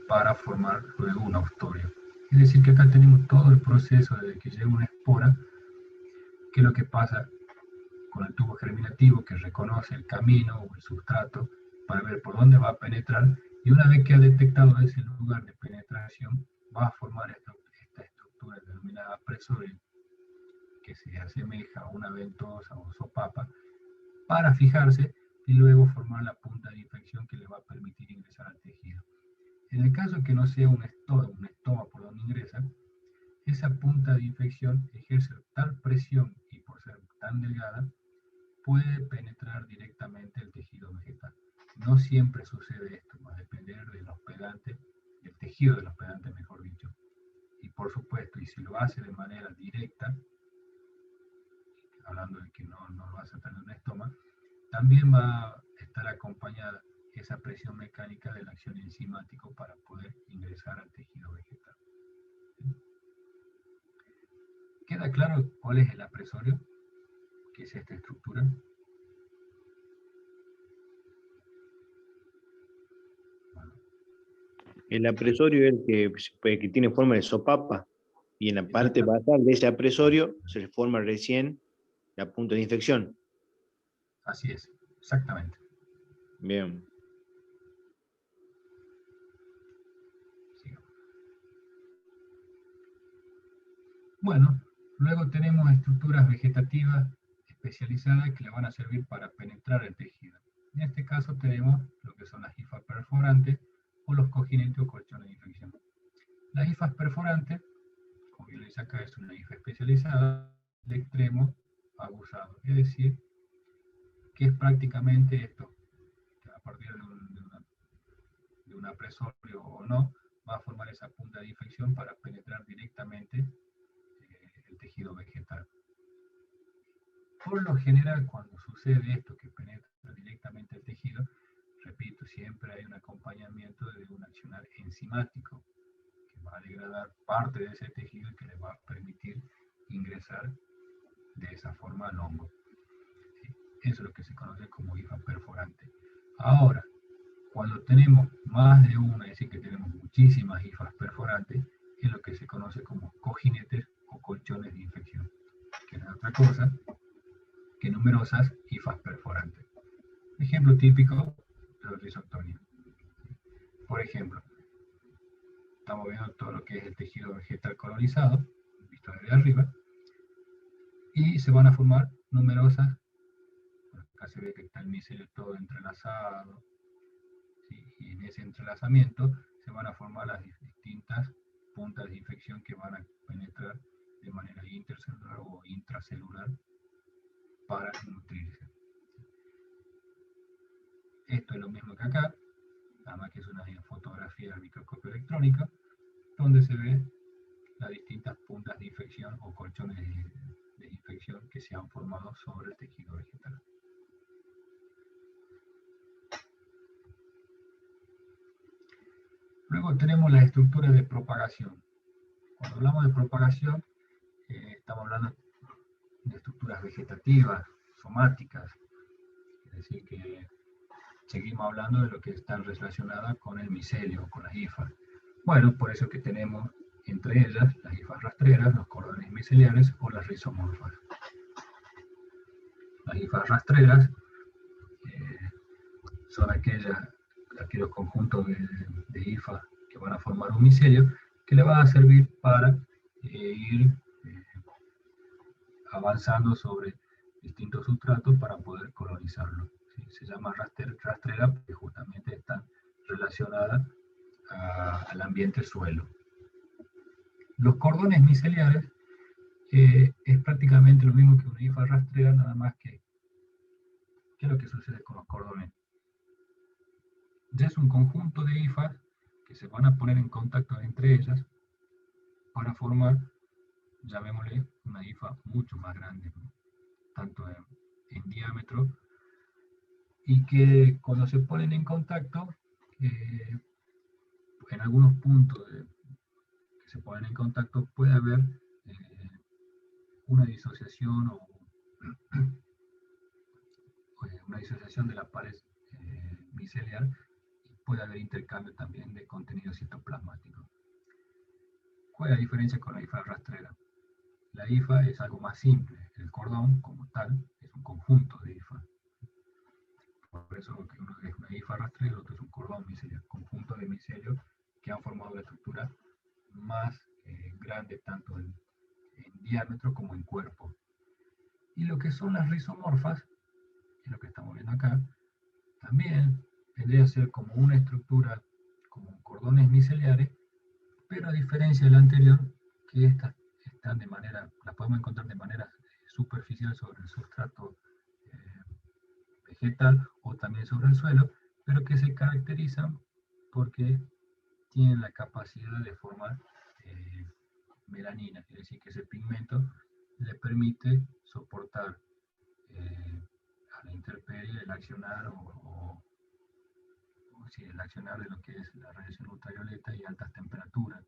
para formar luego un ostorio. Es decir, que acá tenemos todo el proceso desde que llega una espora, que es lo que pasa con el tubo germinativo, que reconoce el camino o el sustrato para ver por dónde va a penetrar, y una vez que ha detectado ese lugar de penetración, va a formar esta estructura denominada presorio, que se asemeja a una ventosa o sopapa, para fijarse y luego formar la punta de infección que le va a permitir ingresar al tejido. En el caso que no sea un estoma por donde ingresa, esa punta de infección ejerce tal presión y por ser tan delgada, puede penetrar directamente el tejido vegetal. No siempre sucede esto, va a depender del hospedante, del tejido del hospedante, mejor dicho. Y por supuesto, y si lo hace de manera directa, hablando de que no lo hace a través de un estoma, también va a estar acompañada esa presión mecánica de la acción enzimática para poder ingresar al tejido vegetal. ¿Queda claro cuál es el apresorio? ¿Qué es esta estructura? El apresorio es el que tiene forma de sopapa, y en la parte basal de ese apresorio se forma recién la punta de infección. Así es, exactamente. Bien. Bueno, luego tenemos estructuras vegetativas especializadas que le van a servir para penetrar el tejido. En este caso tenemos lo que son las hifas perforantes o los cojinetes o colchones de infección. Las hifas perforantes, como bien lo dice acá, es una hifa especializada de extremo abusado. Es decir, que es prácticamente esto, que a partir de un apresorio o no, va a formar esa punta de infección para penetrar directamente el tejido vegetal. Por lo general, cuando sucede esto, que penetra directamente el tejido, repito, siempre hay un acompañamiento de enzimático que va a degradar parte de ese tejido y que le va a permitir ingresar de esa forma al hongo. ¿Sí? Eso es lo que se conoce como hifa perforante. Ahora, cuando tenemos más de una, es decir, que tenemos muchísimas hifas perforantes, es lo que se conoce como cojinetes o colchones de infección, que no es otra cosa que numerosas hifas perforantes. Ejemplo típico de los Rhizoctonia. Por ejemplo, estamos viendo todo lo que es el tejido vegetal colonizado, visto desde arriba, y se van a formar numerosas, acá se ve que está el micelio todo entrelazado, ¿sí? Y en ese entrelazamiento se van a formar las distintas puntas de infección que van a penetrar de manera intercelular o intracelular para nutrirse. Esto es lo mismo que acá, nada más que es una fotografía al microscopio electrónico, donde se ve las distintas puntas de infección o colchones de infección que se han formado sobre el tejido vegetal. Luego tenemos las estructuras de propagación. Cuando hablamos de propagación, estamos hablando de estructuras vegetativas, somáticas, es decir, que seguimos hablando de lo que están relacionadas con el micelio, con las hifas. Bueno, por eso que tenemos entre ellas las hifas rastreras, los cordones miceliares o las rizomorfas. Las hifas rastreras son aquellos conjuntos de hifas que van a formar un micelio que le va a servir para ir avanzando sobre distintos sustratos para poder colonizarlo. ¿Sí? Se llama rastrera porque justamente están relacionadas al ambiente suelo. Los cordones miceliares es prácticamente lo mismo que una hifa rastrera, nada más que ¿qué es lo que sucede con los cordones? Ya es un conjunto de hifas que se van a poner en contacto entre ellas para formar, llamémosle, una hifa mucho más grande, ¿no? Tanto en diámetro, y que cuando se ponen en contacto, en algunos puntos que se ponen en contacto puede haber una disociación o una disociación de la pared miceliar, y puede haber intercambio también de contenido citoplasmático. ¿Cuál es la diferencia con la hifa rastrera? La hifa es algo más simple, el cordón como tal es un conjunto de hifas. Por eso que uno es una hifa rastrera, el otro es un cordón miceliar, conjunto de micelios que han formado la estructura más grande tanto en diámetro como en cuerpo. Y lo que son las rizomorfas, que es lo que estamos viendo acá, también vendría a ser como una estructura, como cordones miceliares, pero a diferencia del anterior, que estas están las podemos encontrar de manera superficial sobre el sustrato vegetal o también sobre el suelo, pero que se caracterizan porque tienen la capacidad de formar melanina, es decir, que ese pigmento le permite soportar a la intemperie el accionar el accionar de lo que es la radiación ultravioleta y altas temperaturas.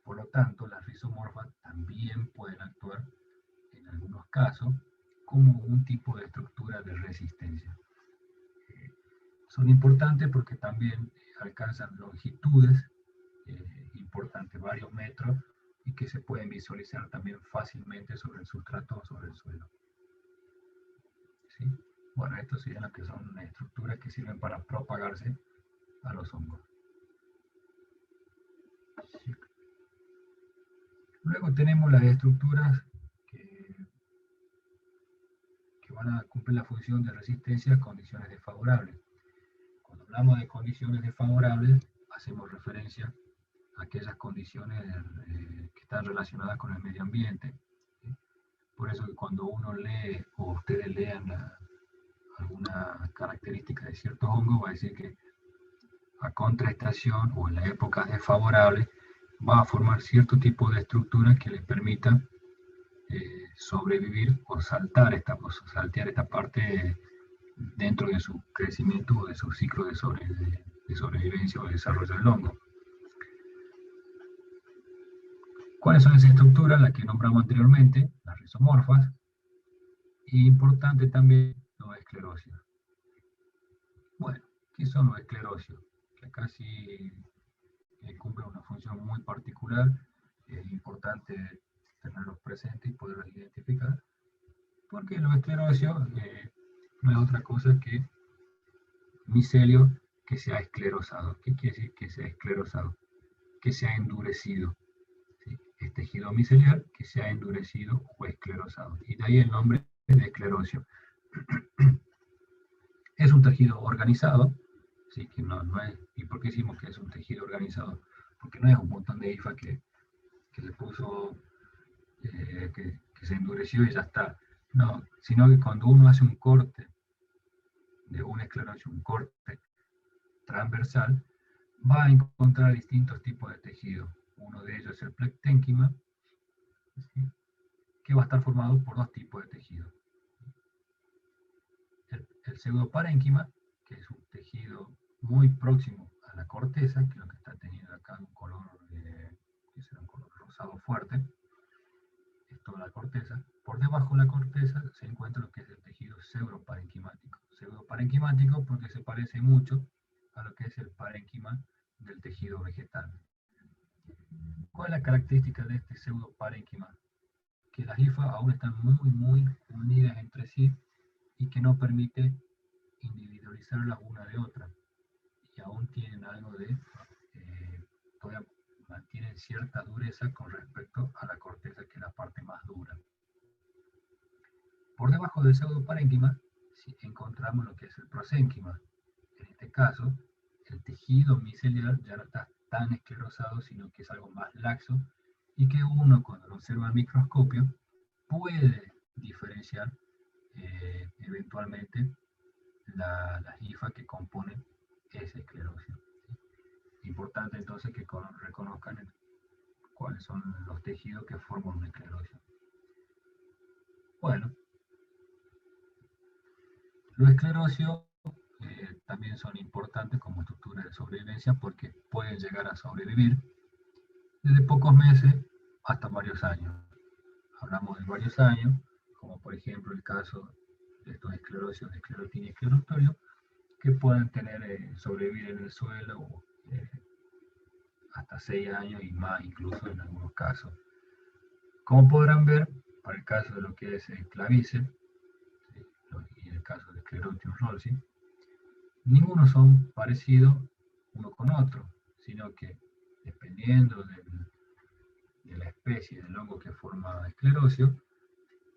Por lo tanto, las rizomorfas también pueden actuar en algunos casos como un tipo de estructura de resistencia. Son importantes porque también alcanzan longitudes importantes, varios metros, y que se pueden visualizar también fácilmente sobre el sustrato o sobre el suelo. ¿Sí? Bueno, estos serían las que son estructuras que sirven para propagarse a los hongos. ¿Sí? Luego tenemos las estructuras que van a cumplir la función de resistencia a condiciones desfavorables. Cuando hablamos de condiciones desfavorables, hacemos referencia a aquellas condiciones que están relacionadas con el medio ambiente. ¿Sí? Por eso que cuando uno lee, o ustedes lean alguna característica de ciertos hongos, va a decir que a contraestación o en las épocas desfavorables va a formar cierto tipo de estructura que le permita sobrevivir o saltear esta parte dentro de su crecimiento o de su ciclo de sobrevivencia o de desarrollo del hongo. ¿Cuáles son esas estructuras? Las que nombramos anteriormente, las rizomorfas, y importante también los esclerocios. Bueno, ¿qué son los esclerocios? Que acá sí cumplen una función muy particular, es importante tenerlos presentes y poderlos identificar, porque los esclerocios no es otra cosa que micelio que se ha esclerosado. ¿Qué quiere decir que se ha esclerosado? Que se ha endurecido. ¿Sí? Es tejido micelial que se ha endurecido o esclerosado. Y de ahí el nombre de esclerocio. Es un tejido organizado, ¿sí? Que no es, ¿y por qué decimos que es un tejido organizado? Porque no es un montón de hifa que se puso, que se endureció y ya está. No, sino que cuando uno hace un corte de un esclerocio, un corte transversal, va a encontrar distintos tipos de tejido. Uno de ellos es el plecténquima, ¿sí? Que va a estar formado por dos tipos de tejido. El pseudoparénquima, que es un tejido muy próximo a la corteza, que es lo que está teniendo acá un color, que será un color rosado fuerte, es toda la corteza. Por debajo de la corteza se encuentra lo que es el tejido pseudoparenquimático. Pseudoparenquimático porque se parece mucho a lo que es el parénquima del tejido vegetal. ¿Cuál es la característica de este pseudoparénquima? Que las hifas aún están muy unidas entre sí y que no permite individualizarlas una de otra. Y aún tienen algo de, todavía mantienen cierta dureza con respecto a la corteza, que es la parte más dura. Por debajo del pseudoparénquima si encontramos lo que es el prosénquima. En este caso, el tejido micelial ya no está tan esclerosado, sino que es algo más laxo y que uno, cuando lo observa al microscopio, puede diferenciar eventualmente las hifas que componen ese esclerocio. Importante entonces que reconozcan cuáles son los tejidos que forman un esclerocio. Bueno, los esclerocios también son importantes como estructura de sobrevivencia porque pueden llegar a sobrevivir desde pocos meses hasta varios años. Hablamos de varios años, como por ejemplo el caso de estos esclerocios de esclerotinia y esclerotorio, que pueden sobrevivir en el suelo hasta 6 años y más incluso en algunos casos. Como podrán ver, para el caso de lo que es el clavíceps, ¿sí? Y el caso de Sclerotium rolsi, ninguno son parecidos uno con otro, sino que dependiendo de la especie del hongo que forma esclerocio,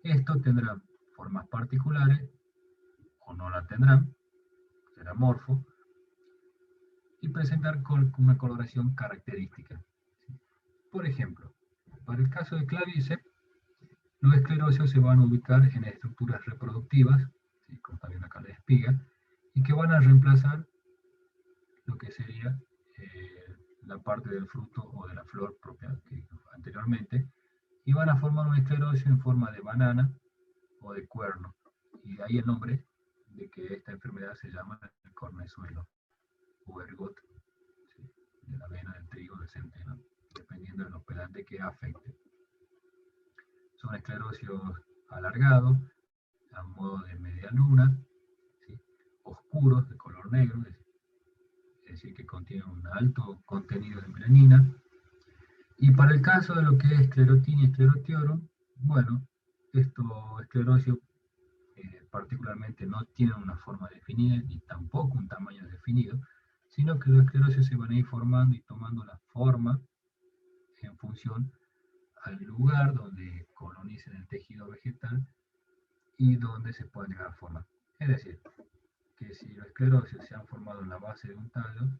estos tendrán formas particulares o no la tendrán, será morfo, y presentar una coloración característica. Por ejemplo, para el caso del clavíceps, los esclerocios se van a ubicar en estructuras reproductivas, ¿sí? Como también acá la espiga, y que van a reemplazar lo que sería la parte del fruto o de la flor propia que anteriormente, y van a formar un esclerocio en forma de banana o de cuerno. Y de ahí el nombre de que esta enfermedad se llama el cornezuelo o ergot, ¿sí? De la avena, del trigo, del centeno, dependiendo del hospedante que afecte. Son esclerocios alargados, a modo de media luna, ¿sí? Oscuros, de color negro, es decir, que contienen un alto contenido de melanina. Y para el caso de lo que es esclerotinia y esclerotiorum, bueno, estos esclerocios particularmente no tienen una forma definida, ni tampoco un tamaño definido, sino que los esclerocios se van a ir formando y tomando la forma en función al lugar donde colonicen el tejido vegetal y donde se pueden llegar a formar. Es decir, que si los esclerocios se han formado en la base de un tallo,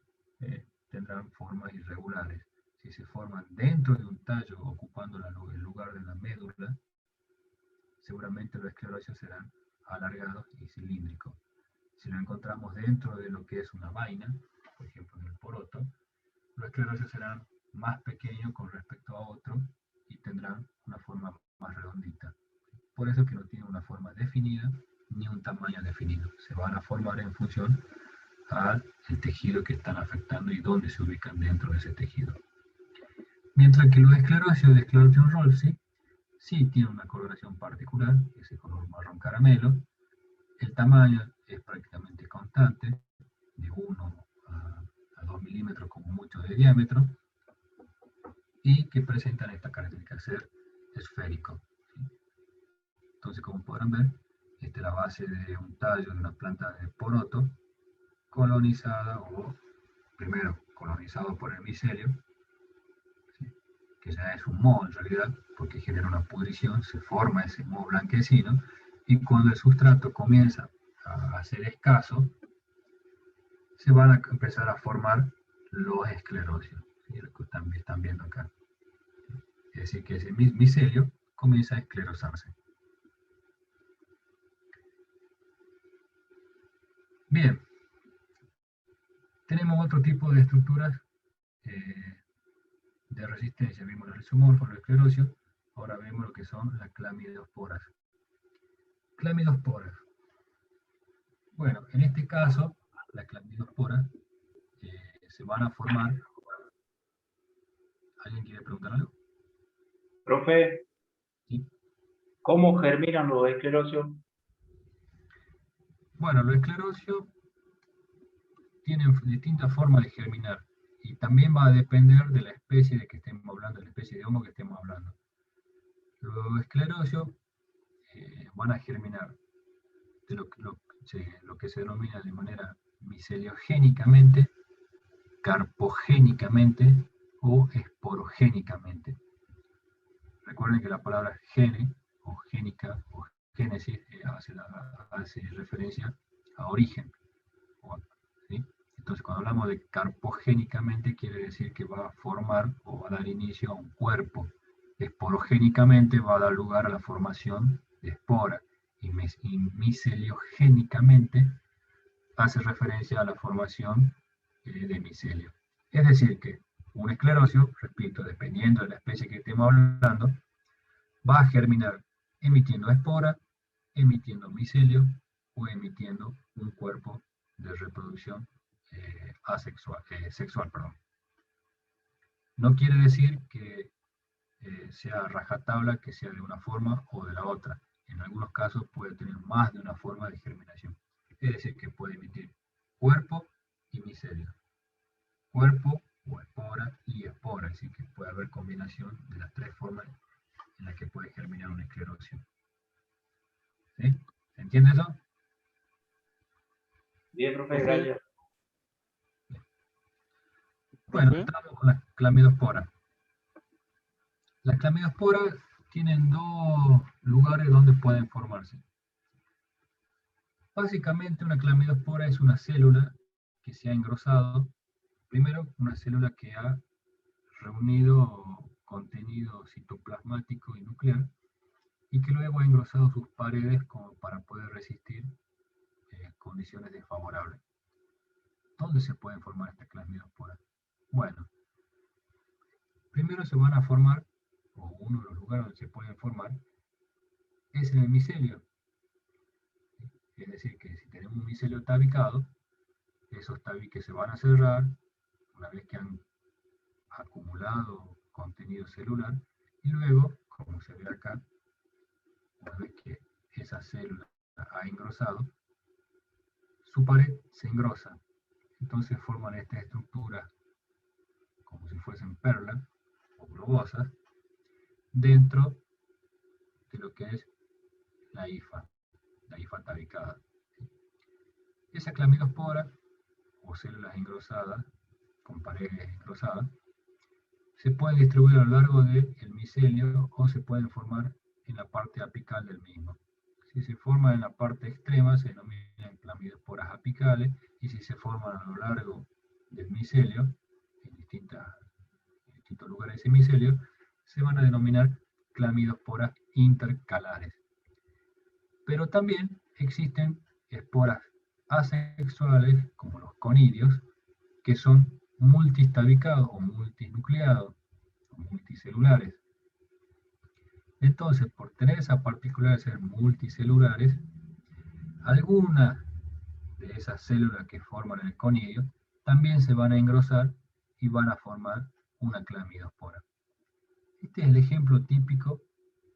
tendrán formas irregulares. Si se forman dentro de un tallo, ocupando el lugar de la médula, seguramente los esclerocios serán alargados y cilíndricos. Si lo encontramos dentro de lo que es una vaina, por ejemplo en el poroto, los esclerocios serán más pequeños con respecto a otros y tendrán una forma más redondita. Por eso que no tienen una forma definida ni un tamaño definido. Se van a formar en función al tejido que están afectando y dónde se ubican dentro de ese tejido. Mientras que los esclerosios de Sclerotium rolfsi sí tienen una coloración particular, ese color marrón caramelo. El tamaño es prácticamente constante, de 1 a 2 milímetros como mucho de diámetro, y que presentan esta característica de ser esférico. ¿Sí? Entonces, como podrán ver, esta es la base de un tallo de una planta de poroto, colonizada, o primero colonizado por el micelio, ¿sí? Que ya es un moho en realidad, porque genera una pudrición, se forma ese moho blanquecino, y cuando el sustrato comienza a ser escaso, se van a empezar a formar los esclerosios, ¿sí? Lo que están viendo acá. Es decir, que ese micelio comienza a esclerosarse. Bien, tenemos otro tipo de estructuras de resistencia. Vimos los rizomorfos, los esclerosios, ahora vemos lo que son las clamidosporas. Clamidosporas. Bueno, en este caso, las clamidosporas se van a formar. ¿Alguien quiere preguntar algo? Profe, ¿Sí? ¿cómo germinan los esclerosios? Bueno, los esclerosios tienen distintas formas de germinar y también va a depender de la especie de que estemos hablando, de la especie de hongo que estemos hablando. Los esclerosios van a germinar de lo que se denomina de manera miceliogénicamente, carpogénicamente o esporogénicamente. Recuerden que la palabra gene o génica o génesis hace referencia a origen. ¿Sí? Entonces, cuando hablamos de carpogénicamente, quiere decir que va a formar o va a dar inicio a un cuerpo. Esporogénicamente va a dar lugar a la formación de espora. Y miceliogénicamente hace referencia a la formación de micelio. Es decir, que un esclerosio, repito, dependiendo de la especie que estemos hablando, va a germinar emitiendo espora, emitiendo micelio o emitiendo un cuerpo de reproducción sexual. No quiere decir que sea rajatabla, que sea de una forma o de la otra. En algunos casos puede tener más de una forma de germinación. Es decir, que puede emitir cuerpo y micelio. Cuerpo o espora y espora. Es decir, que puede haber combinación de las tres formas en las que puede germinar una esclerosis. ¿Sí? ¿Se entiende eso? Bien, profe, gracias. Bueno, entramos con las clamidosporas. Las clamidosporas tienen dos lugares donde pueden formarse. Básicamente, una clamidospora es una célula que se ha engrosado. Primero, una célula que ha reunido contenido citoplasmático y nuclear y que luego ha engrosado sus paredes como para poder resistir condiciones desfavorables. ¿Dónde se pueden formar estas clamidosporas? Bueno, primero se van a formar, o uno de los lugares donde se pueden formar, es en el micelio. Es decir, que si tenemos un micelio tabicado, esos tabiques se van a cerrar una vez que han acumulado contenido celular, y luego, como se ve acá, una vez que esa célula ha engrosado, su pared se engrosa. Entonces forman esta estructura como si fuesen perlas o globosas dentro de lo que es la hifa tabicada. Esa clamidospora o células engrosadas con paredes engrosadas se pueden distribuir a lo largo del micelio o se pueden formar en la parte apical del mismo. Si se forman en la parte extrema se denominan clamidosporas apicales, y si se forman a lo largo del micelio, en distintos lugares de ese micelio, se van a denominar clamidosporas intercalares. Pero también existen esporas asexuales, como los conidios, que son multistabicados o multinucleados, o multicelulares. Entonces, por tener esa particularidad de ser multicelulares, algunas de esas células que forman el conidio también se van a engrosar y van a formar una clamidospora. Este es el ejemplo típico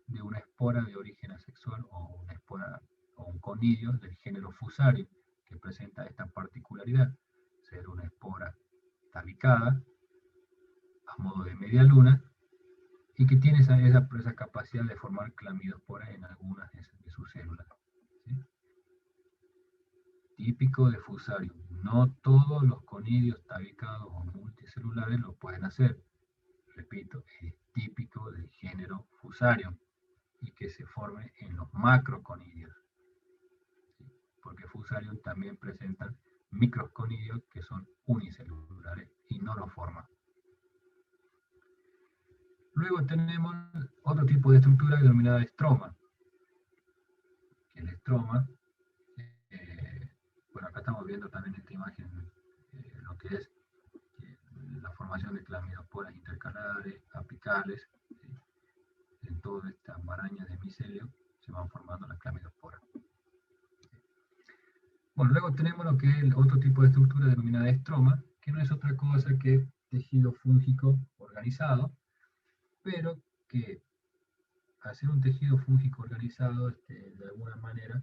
de una espora de origen asexual o una espora o un conidio del género Fusarium, que presenta esta particularidad, ser una espora tabicada a modo de media luna y que tiene esa capacidad de formar clamidospora en algunas de sus células. ¿Sí? Típico de Fusarium. No todos los conidios tabicados o multicelulares lo pueden hacer. Repito, es típico del género Fusarium y que se forme en los macroconidios. ¿Sí? Porque Fusarium también presenta microconidios que son unicelulares y no lo forman. Luego tenemos otro tipo de estructura denominada estroma. El estroma, bueno, acá estamos viendo también esta imagen, lo que es la formación de clamidosporas intercalares, apicales, en toda esta maraña de micelio se van formando las clamidosporas. Bueno, luego tenemos lo que es el otro tipo de estructura denominada estroma, que no es otra cosa que tejido fúngico organizado, pero que al ser un tejido fúngico organizado, de alguna manera,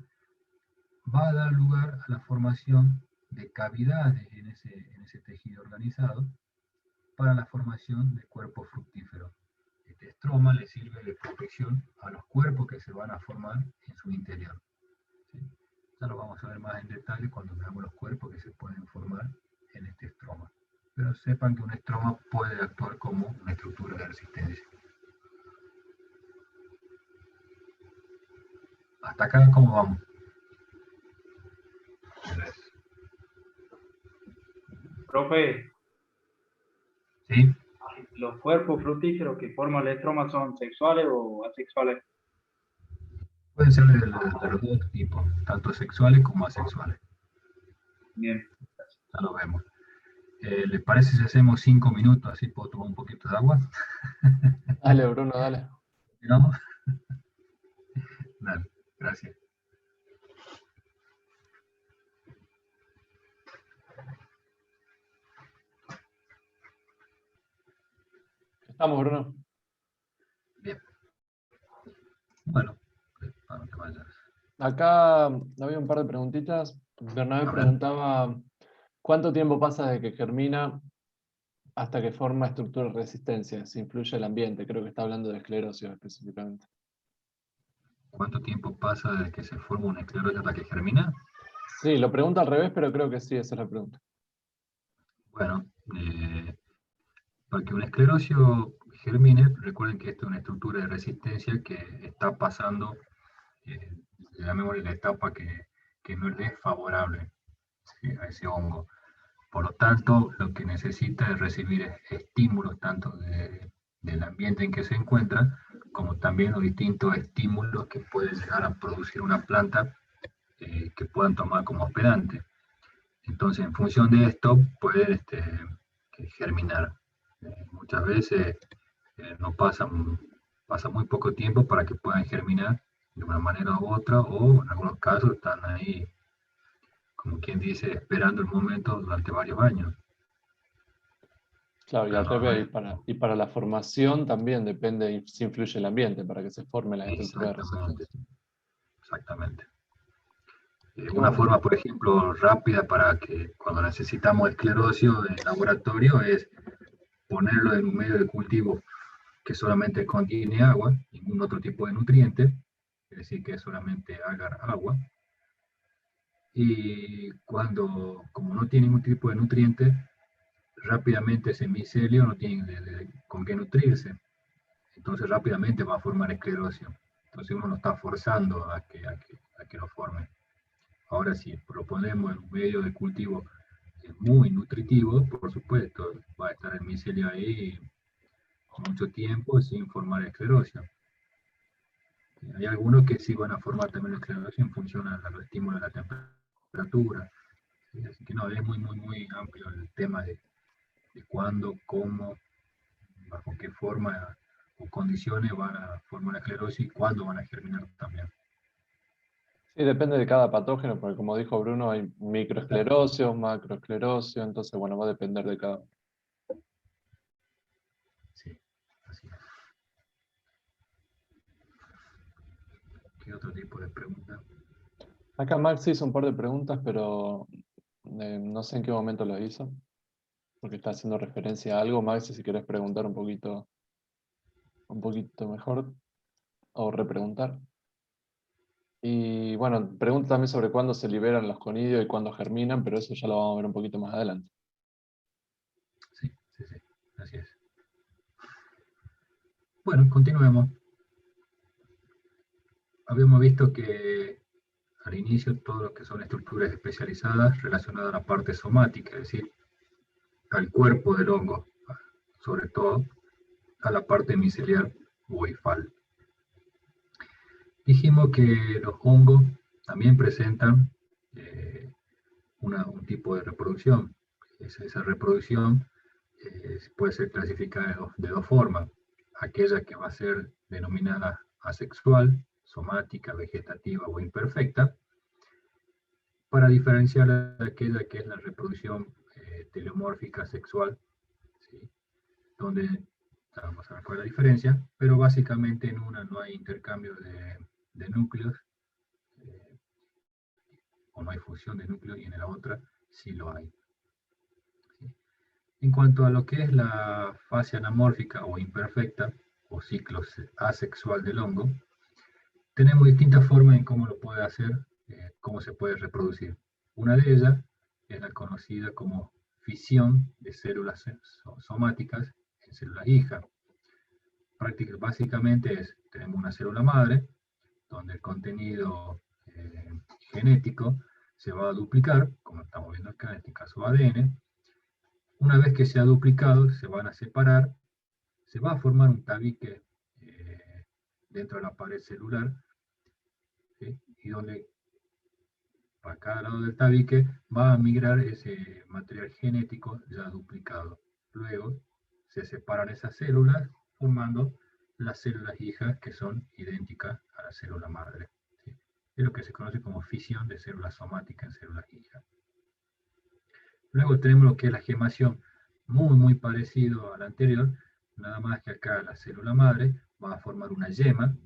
va a dar lugar a la formación de cavidades en ese tejido organizado para la formación de cuerpos fructíferos. Este estroma le sirve de protección a los cuerpos que se van a formar en su interior. ¿Sí? Ya lo vamos a ver más en detalle cuando veamos los cuerpos que se pueden formar en este estroma. Pero sepan que un estroma puede actuar como una estructura de resistencia. Hasta acá, ¿cómo vamos? Profe, ¿Sí? ¿los cuerpos fructíferos que forman el estroma son sexuales o asexuales? Pueden ser de los dos tipos, tanto sexuales como asexuales. Bien. Ya lo vemos. ¿Les parece si hacemos 5 minutos? Así puedo tomar un poquito de agua. Dale, Bruno, dale. ¿No? Dale, gracias. Estamos, Bruno. Bien. Bueno, para que vayas. Acá había un par de preguntitas. Bernabé preguntaba, ¿cuánto tiempo pasa desde que germina hasta que forma estructura de resistencia? Si influye el ambiente, creo que está hablando de esclerosis específicamente. ¿Cuánto tiempo pasa desde que se forma una esclerosis hasta que germina? Sí, lo pregunta al revés, pero creo que sí, esa es la pregunta. Bueno, para que un esclerosio germine, recuerden que esta es una estructura de resistencia que está pasando, llamémosle la etapa que no le es favorable, ¿sí?, a ese hongo. Por lo tanto, lo que necesita es recibir estímulos tanto del ambiente en que se encuentra, como también los distintos estímulos que puede llegar a producir una planta que puedan tomar como hospedante. Entonces, en función de esto, puede germinar. Muchas veces no pasa muy poco tiempo para que puedan germinar de una manera u otra, o en algunos casos están ahí, como quien dice, esperando el momento durante varios años. Claro, y al revés, y para la formación también depende si influye el ambiente para que se forme la estructura de resistencia. Exactamente. Una forma, por ejemplo, rápida para que cuando necesitamos esclerosio en laboratorio es ponerlo en un medio de cultivo que solamente contiene agua, ningún otro tipo de nutriente, es decir, que es solamente agar agua. Y como no tiene ningún tipo de nutriente, rápidamente ese micelio no tiene con qué nutrirse. Entonces rápidamente va a formar esclerosio. Entonces uno lo está forzando a que lo forme. Ahora, si lo ponemos en un medio de cultivo muy nutritivo, por supuesto, va a estar el micelio ahí mucho tiempo sin formar esclerosio. Hay algunos que sí van a formar también la esclerosis en función a los estímulos de la temperatura. Así que no, es muy amplio el tema de cuándo, cómo, bajo qué forma o condiciones van a formar la esclerosis y cuándo van a germinar también. Sí, depende de cada patógeno, porque como dijo Bruno, hay microesclerosis, macroesclerosis, entonces bueno, va a depender de cada uno. Sí, así es. ¿Qué otro tipo de pregunta? Acá Max hizo un par de preguntas, pero no sé en qué momento las hizo, porque está haciendo referencia a algo. Max, si querés preguntar un poquito mejor, o repreguntar. Y bueno, pregunta también sobre cuándo se liberan los conidios y cuándo germinan, pero eso ya lo vamos a ver un poquito más adelante. Sí, sí, sí, así es. Bueno, continuemos. Habíamos visto que al inicio todo lo que son estructuras especializadas relacionadas a la parte somática, es decir, al cuerpo del hongo, sobre todo a la parte micelial o hifal. Dijimos que los hongos también presentan un tipo de reproducción. Esa reproducción puede ser clasificada de dos formas. Aquella que va a ser denominada asexual, somática, vegetativa o imperfecta, para diferenciar de aquella que es la reproducción teleomórfica sexual, ¿sí? Donde vamos a ver cuál es la diferencia, pero básicamente en una no hay intercambio de núcleos, o no hay fusión de núcleos, y en la otra sí lo hay. ¿Sí? En cuanto a lo que es la fase anamórfica o imperfecta, o ciclo asexual del hongo, tenemos distintas formas en cómo lo puede hacer, cómo se puede reproducir. Una de ellas es la conocida como fisión de células somáticas en células hija. Básicamente tenemos una célula madre, donde el contenido genético se va a duplicar, como estamos viendo acá, en este caso ADN. Una vez que se ha duplicado, se van a separar, se va a formar un tabique dentro de la pared celular, ¿sí? Y donde para cada lado del tabique va a migrar ese material genético ya duplicado. Luego se separan esas células formando las células hijas que son idénticas a la célula madre. ¿Sí? Es lo que se conoce como fisión de células somáticas en células hijas. Luego tenemos lo que es la gemación, muy parecido al anterior, nada más que acá la célula madre va a formar una yema,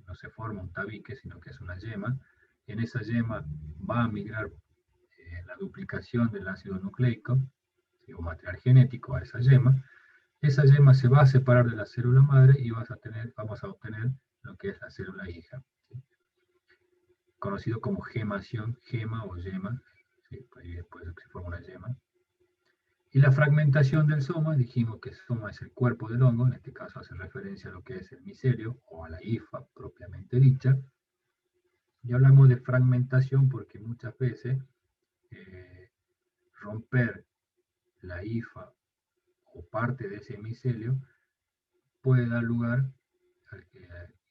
no se forma un tabique, sino que es una yema. En esa yema va a migrar la duplicación del ácido nucleico, ¿sí? O material genético a esa yema. Esa yema se va a separar de la célula madre y vamos a obtener lo que es la célula hija, ¿sí? Conocido como gemación, gema o yema, ¿sí? Y después se forma una yema. Y la fragmentación del soma, dijimos que el soma es el cuerpo del hongo, en este caso hace referencia a lo que es el micelio o a la hifa propiamente dicha. Y hablamos de fragmentación porque muchas veces romper la hifa o parte de ese micelio puede dar lugar,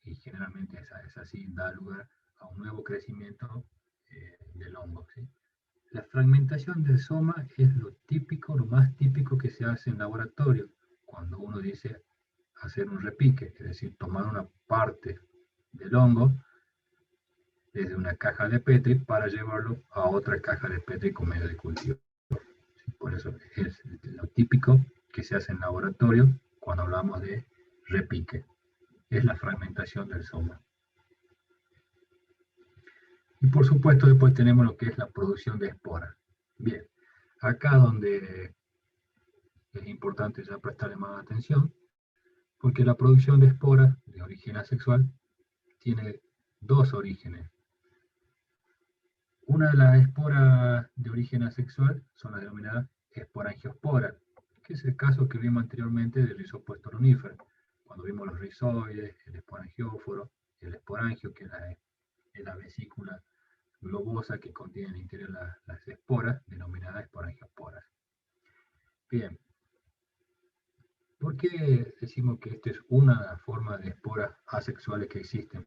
y generalmente es así, da lugar a un nuevo crecimiento del hongo, ¿sí? La fragmentación del soma es lo típico, lo más típico que se hace en laboratorio, cuando uno dice hacer un repique, es decir, tomar una parte del hongo desde una caja de Petri para llevarlo a otra caja de Petri con medio de cultivo. Por eso es lo típico que se hace en laboratorio cuando hablamos de repique. Es la fragmentación del soma. Y por supuesto después tenemos lo que es la producción de esporas. Bien, acá donde es importante ya prestarle más atención, porque la producción de esporas de origen asexual tiene dos orígenes. Una de las esporas de origen asexual son las denominadas esporangiosporas, que es el caso que vimos anteriormente del rizopuesto lunífero, cuando vimos los rizoides, el esporangióforo, el esporangio, que es la vesícula globosa que contiene en el interior las esporas, denominadas esporangiosporas. Bien, ¿por qué decimos que esta es una forma de esporas asexuales que existen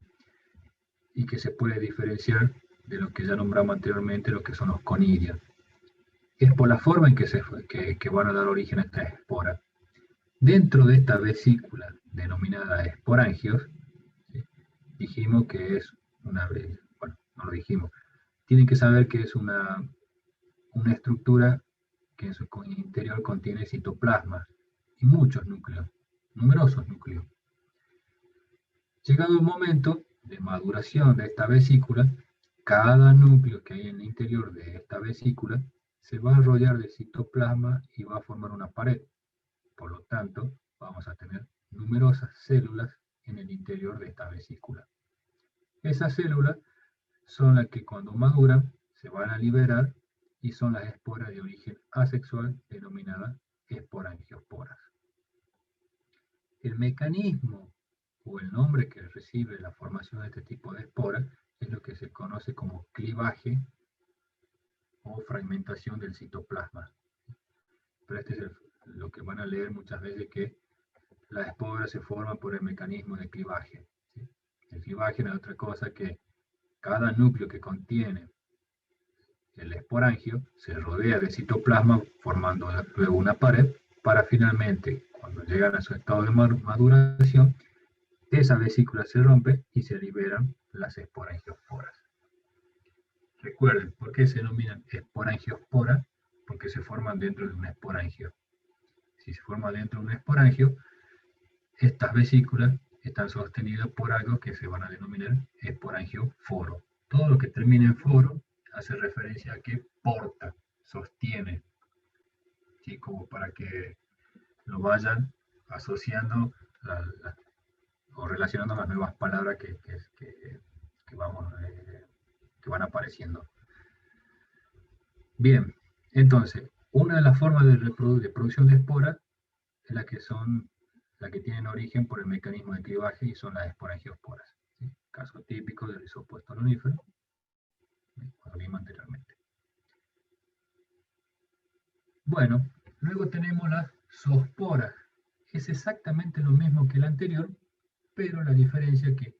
y que se puede diferenciar de lo que ya nombramos anteriormente, lo que son los conidios? Es por la forma en que van a dar origen a estas esporas. Dentro de esta vesícula denominada esporangios, ¿sí? Dijimos que es no lo dijimos. Tienen que saber que es una estructura que en su interior contiene citoplasma y muchos núcleos, numerosos núcleos. Llegado el momento de maduración de esta vesícula, cada núcleo que hay en el interior de esta vesícula se va a rodear de citoplasma y va a formar una pared. Por lo tanto, vamos a tener numerosas células en el interior de esta vesícula. Esas células son las que cuando maduran se van a liberar y son las esporas de origen asexual denominadas esporangiosporas. El mecanismo o el nombre que recibe la formación de este tipo de esporas es lo que se conoce como clivaje o fragmentación del citoplasma. Pero este es lo que van a leer muchas veces, que la espora se forma por el mecanismo de clivaje. ¿Sí? El clivaje no es otra cosa que cada núcleo que contiene el esporangio se rodea de citoplasma formando luego una pared para finalmente, cuando llegan a su estado de maduración, esa vesícula se rompe y se liberan las esporangiosporas. Recuerden, ¿por qué se denominan esporangiosporas? Porque se forman dentro de un esporangio. Si se forma dentro de un esporangio, estas vesículas están sostenidas por algo que se van a denominar esporangioforo. Todo lo que termina en foro hace referencia a que porta, sostiene, ¿sí? Como para que lo vayan asociando o relacionando las nuevas palabras que van apareciendo. Bien, entonces, una de las formas de producción de esporas es la que tienen origen por el mecanismo de clivaje y son las esporangiosporas. ¿Sí? Caso típico del rizoma estolonífero, como vimos anteriormente. Bueno, luego tenemos las zoosporas. Es exactamente lo mismo que el anterior, pero la diferencia es que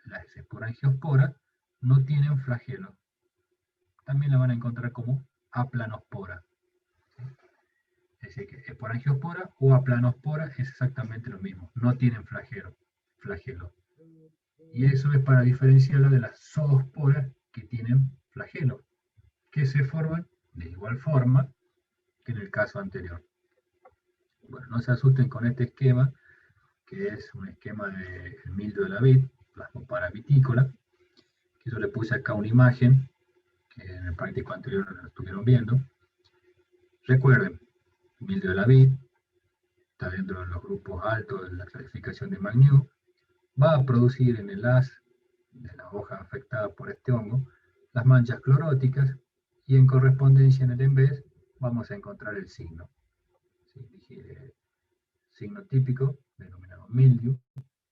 las esporangiosporas no tienen flagelo. También la van a encontrar como aplanospora. ¿Sí? Es decir, que esporangiospora o aplanospora es exactamente lo mismo. No tienen flagelo. Y eso es para diferenciarla de las zoosporas que tienen flagelo, que se forman de igual forma que en el caso anterior. Bueno, no se asusten con este esquema, que es un esquema de mildio de la vid, Plasmopara vitícola, que yo le puse acá una imagen, que en el práctico anterior lo estuvieron viendo. Recuerden, mildio de la vid está dentro de los grupos altos de la clasificación de Magnew, va a producir en el haz de la hoja afectada por este hongo las manchas cloróticas, y en correspondencia en el embés vamos a encontrar el signo. ¿Sí? Signo típico denominado mildew,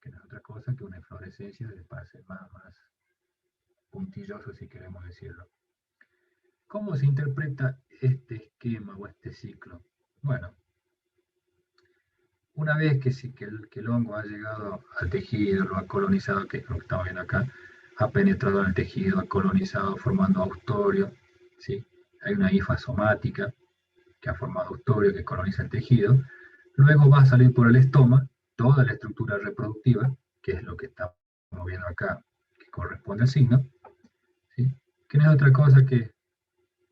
que no es otra cosa que una inflorescencia de pase más puntilloso, si queremos decirlo. ¿Cómo se interpreta este esquema o este ciclo? Bueno, una vez que el hongo ha llegado al tejido, lo ha colonizado, que es lo que estamos viendo acá, ha penetrado en el tejido, ha colonizado formando austorio, ¿sí? Hay una hifa somática que ha formado austorio que coloniza el tejido. Luego va a salir por el estoma toda la estructura reproductiva, que es lo que estamos viendo acá, que corresponde al signo, ¿sí? Que no es otra cosa que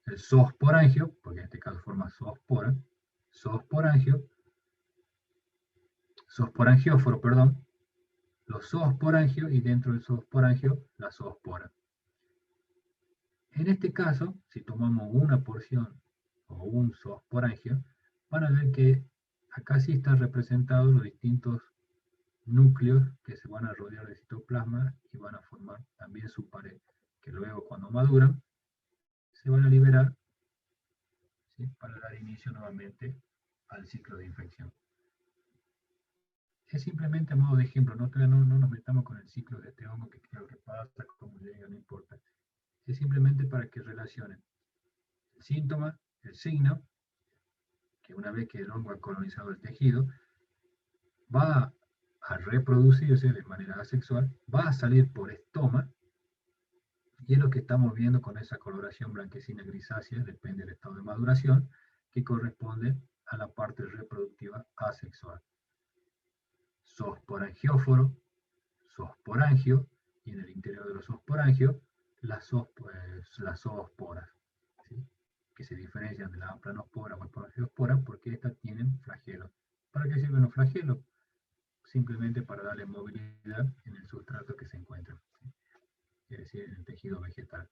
el zoosporangio, porque en este caso forma zoospora, zoosporangióforo, perdón, los zoosporangios y dentro del zoosporangio la zoospora. En este caso, si tomamos una porción o un zoosporangio, van a ver que acá sí están representados los distintos núcleos que se van a rodear de citoplasma y van a formar también su pared, que luego cuando maduran se van a liberar, ¿sí? Para dar inicio nuevamente al ciclo de infección. Es simplemente a modo de ejemplo, no nos metamos con el ciclo de este hongo, que creo que pasa, como llega, no importa. Es simplemente para que relacionen el síntoma, el signo, que una vez que el hongo ha colonizado el tejido, va a reproducirse de manera asexual, va a salir por estoma, y es lo que estamos viendo con esa coloración blanquecina grisácea, depende del estado de maduración, que corresponde a la parte reproductiva asexual. Zoosporangióforo, zoosporangio, y en el interior de los zoosporangios, las zoosporas, ¿sí? Que se diferencian de la planospora o esporangiospora porque estas tienen flagelos. ¿Para qué sirven los flagelos? Simplemente para darle movilidad en el sustrato que se encuentra, ¿sí? Es decir, en el tejido vegetal.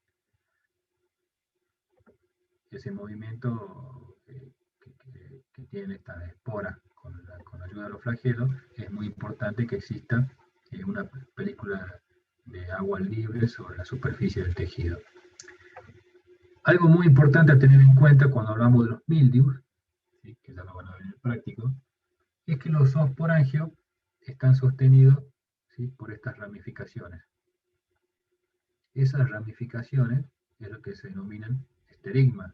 Ese movimiento que tiene esta espora con la ayuda de los flagelos, es muy importante que exista una película de agua libre sobre la superficie del tejido. Algo muy importante a tener en cuenta cuando hablamos de los mildius, ¿sí? Que ya lo van a ver en el práctico, es que los zoosporangios están sostenidos, ¿sí? Por estas ramificaciones. Esas ramificaciones es lo que se denominan esterigmas.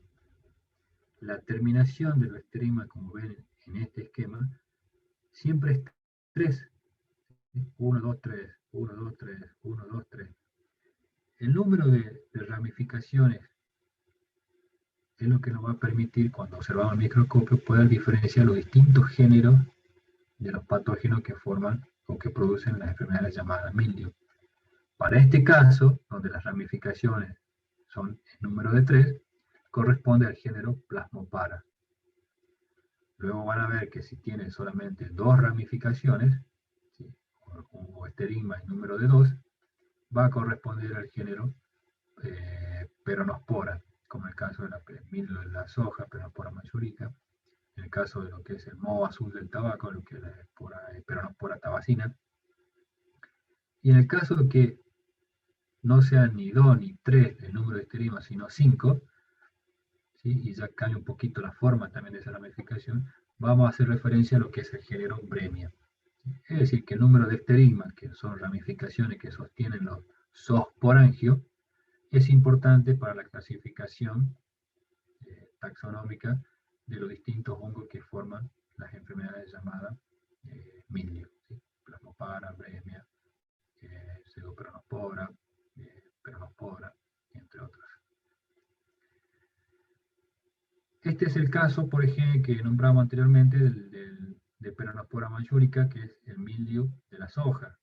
La terminación del esterigma, como ven en este esquema, siempre es 3. 1, 2, 3, 1, 2, 3, 1, 2, 3. El número de ramificaciones es lo que nos va a permitir, cuando observamos el microscopio, poder diferenciar los distintos géneros de los patógenos que forman o que producen las enfermedades llamadas mildiu. Para este caso, donde las ramificaciones son el número de 3, corresponde al género Plasmopara. Luego van a ver que si tiene solamente 2 ramificaciones, ¿sí? O esterigma en número de 2, va a corresponder al género Peronospora, como el caso de la soja, Peronospora majorica, en el caso de lo que es el moho azul del tabaco, lo que es la Peronospora tabacina. Y en el caso de que no sean ni 2 ni 3 el número de esterigmas, sino 5, ¿sí? Y ya cambia un poquito la forma también de esa ramificación, vamos a hacer referencia a lo que es el género Bremia. Es decir, que el número de esterigmas, que son ramificaciones que sostienen los zoosporangios, es importante para la clasificación taxonómica de los distintos hongos que forman las enfermedades llamadas mildiu, ¿sí? Plasmopara, Bremia, Pseudoperonospora, Peronospora, entre otros. Este es el caso, por ejemplo, que nombramos anteriormente de Peronospora majorica, que es el mildiu de la soja,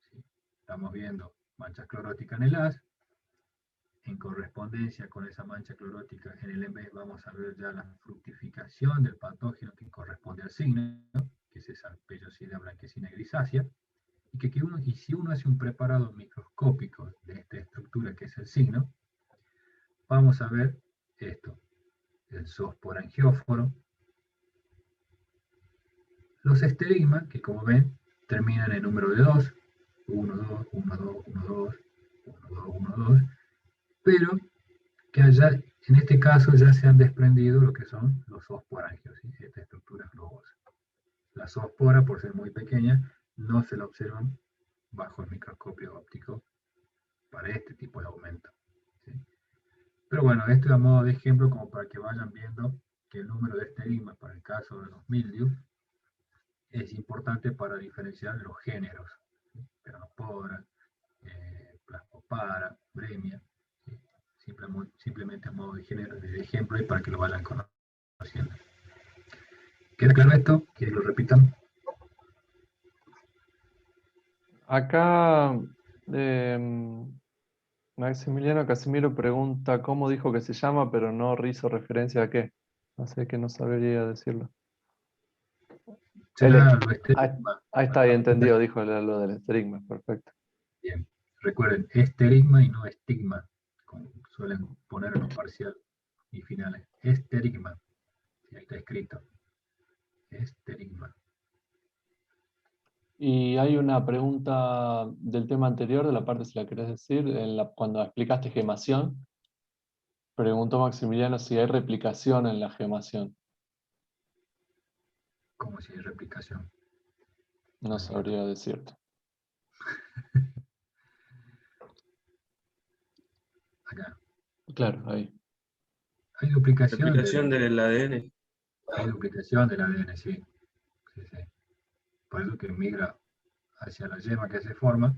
¿sí? Estamos viendo manchas cloróticas en el haz. En correspondencia con esa mancha clorótica en el mes vamos a ver ya la fructificación del patógeno que corresponde al signo, que es esa pellosidad blanquecina grisácea, y y si uno hace un preparado microscópico de esta estructura que es el signo, vamos a ver esto, el zoosporangióforo, los esterigmas, que como ven, terminan en número de 2, 1, 2, 1, 2, 1, 2, 1, 2, 1, 2, pero que allá, en este caso, ya se han desprendido lo que son los zoosporangios, ¿sí? Esta estructura globosa. La zoospora, por ser muy pequeña, no se la observan bajo el microscopio óptico para este tipo de aumento, ¿sí? Pero bueno, esto es a modo de ejemplo como para que vayan viendo que el número de esterigmas para el caso de los mildiu es importante para diferenciar los géneros, ¿sí? Peronospora, Plasmopara, Bremia, ¿sí? Simplemente a modo de ejemplo y para que lo vayan conociendo. ¿Queda claro esto? ¿Quieren que lo repitan? Acá Maximiliano Casimiro pregunta cómo dijo que se llama, pero no hizo referencia a qué. Así que no sabría decirlo. Ahí está, ahí entendido, dijo lo del esterigma, perfecto. Bien, recuerden, esterigma y no estigma, como suelen poner en los parciales y finales. Esterigma, ahí está escrito. Esterigma. Y hay una pregunta del tema anterior, de la parte si la querés decir, cuando explicaste gemación, preguntó Maximiliano si hay replicación en la gemación. ¿Cómo si hay replicación? No sabría decirte. Acá. Claro, ahí. Hay duplicación. Replicación del ADN. Hay duplicación del ADN, sí. Sí. Por eso que migra hacia la yema que se forma,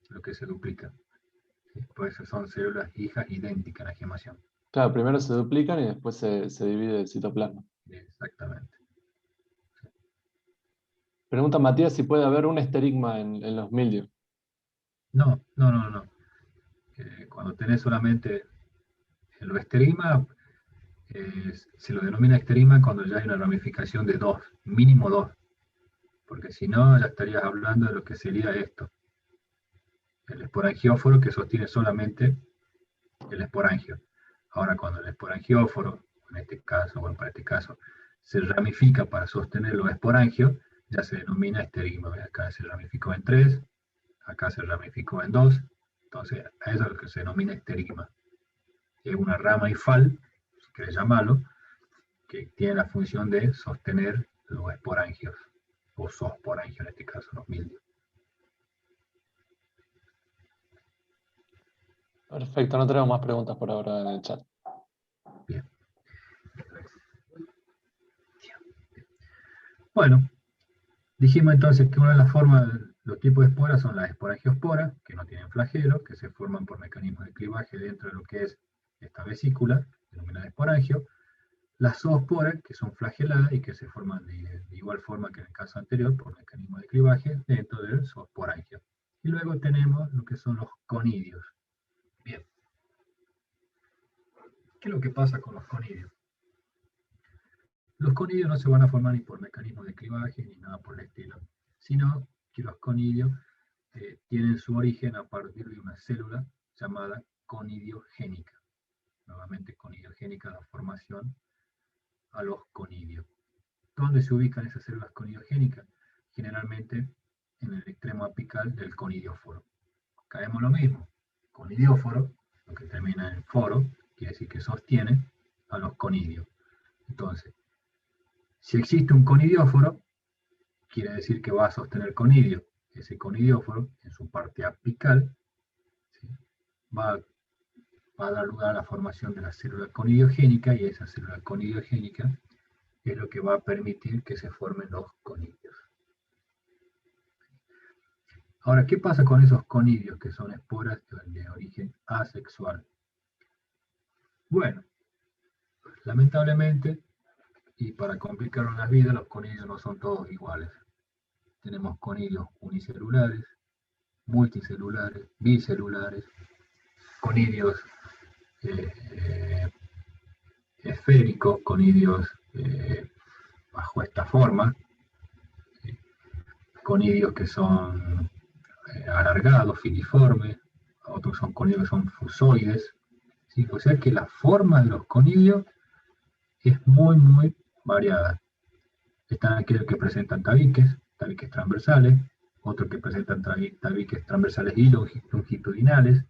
lo que se duplica. ¿Sí? Por eso son células hijas idénticas en la gemación. Claro, primero se duplican y después se divide el citoplasma. Exactamente. Pregunta Matías si puede haber un esterigma en los mildiu. No. Cuando tenés solamente el esterigma, se lo denomina esterigma cuando ya hay una ramificación de 2, mínimo 2, porque si no ya estarías hablando de lo que sería esto, el esporangióforo que sostiene solamente el esporangio. Ahora cuando el esporangióforo, en este caso, bueno, para este caso, se ramifica para sostener los esporangios, ya se denomina esterigma. Acá se ramificó en 3, acá se ramificó en 2, entonces a eso es lo que se denomina esterigma. Es una rama hifal, si querés llamarlo, que tiene la función de sostener los esporangios, o zoosporangios en este caso, los mildios. Perfecto, no tenemos más preguntas por ahora en el chat. Bien. Bueno, dijimos entonces que una de las formas, los tipos de esporas son las esporangiosporas, que no tienen flagelo, que se forman por mecanismos de clivaje dentro de lo que es esta vesícula, denominada esporangio. Las zoosporas, que son flageladas y que se forman de igual forma que en el caso anterior, por mecanismos de clivaje dentro del zoosporangio. Y luego tenemos lo que son los conidios. Bien. ¿Qué es lo que pasa con los conidios? Los conidios no se van a formar ni por mecanismos de clivaje ni nada por el estilo, sino que los conidios tienen su origen a partir de una célula llamada conidiogénica. Nuevamente conidiogénica da formación a los conidios. ¿Dónde se ubican esas células conidiogénicas? Generalmente en el extremo apical del conidióforo. Caemos lo mismo. Conidióforo, lo que termina en foro, quiere decir que sostiene a los conidios. Entonces, si existe un conidióforo, quiere decir que va a sostener conidio. Ese conidióforo, en su parte apical, ¿sí?, va a dar lugar a la formación de la célula conidiogénica, y esa célula conidiogénica es lo que va a permitir que se formen los conidios. Ahora, ¿qué pasa con esos conidios que son esporas de origen asexual? Bueno, lamentablemente, y para complicar la vida, los conidios no son todos iguales. Tenemos conidios unicelulares, multicelulares, bicelulares, conidios esféricos, conidios bajo esta forma, conidios que son alargados, filiformes, otros son conidios que son fusoides, ¿sí? O sea que la forma de los conidios es muy, muy variada. Están aquellos que presentan tabiques transversales, otros que presentan tabiques transversales y longitudinales.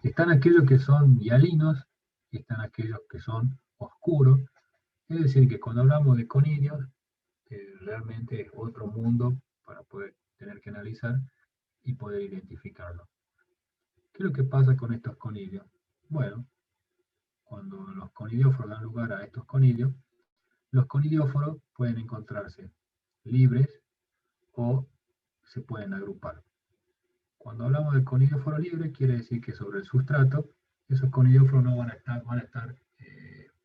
Están aquellos que son hialinos, y están aquellos que son oscuros. Es decir, que cuando hablamos de conidios, realmente es otro mundo para poder tener que analizar y poder identificarlo. ¿Qué es lo que pasa con estos conidios? Bueno, cuando los conidióforos dan lugar a estos conidios, los conidióforos pueden encontrarse libres o se pueden agrupar. Cuando hablamos de conidióforo libre, quiere decir que sobre el sustrato, esos conidióforos no van a estar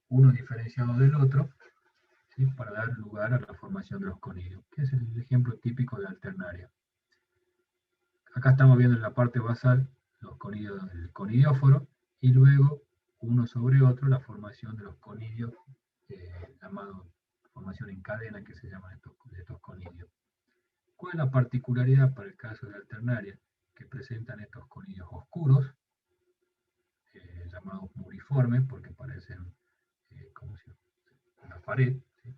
uno diferenciado del otro, ¿sí?, para dar lugar a la formación de los conidios, que es el ejemplo típico de alternaria. Acá estamos viendo en la parte basal los conidios del conidióforo, y luego uno sobre otro la formación de los conidios, llamado formación en cadena, que se llaman estos conidios. ¿Cuál es la particularidad para el caso de alternaria? Que presentan estos conidios oscuros, llamados muriformes, porque parecen como si una pared, ¿sí?,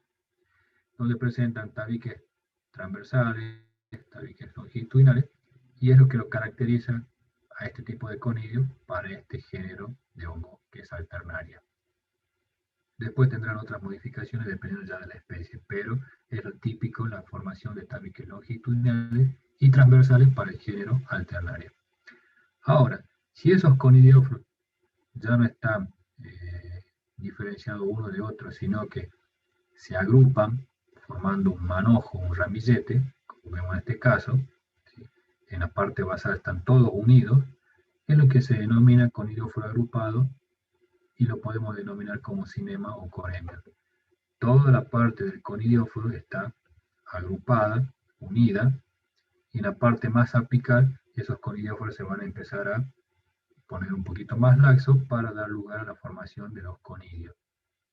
donde presentan tabiques transversales, tabiques longitudinales, y es lo que lo caracteriza a este tipo de conidio para este género de hongo, que es alternaria. Después tendrán otras modificaciones dependiendo ya de la especie, pero es lo típico la formación de tabiques longitudinales y transversales para el género alternaria. Ahora, si esos conidióforos ya no están diferenciados uno de otro, sino que se agrupan formando un manojo, un ramillete, como vemos en este caso, ¿sí?, en la parte basal están todos unidos, es lo que se denomina conidióforo agrupado, y lo podemos denominar como cinema o coremia. Toda la parte del conidióforo está agrupada, unida, y en la parte más apical esos conidióforos se van a empezar a poner un poquito más laxos para dar lugar a la formación de los conidios.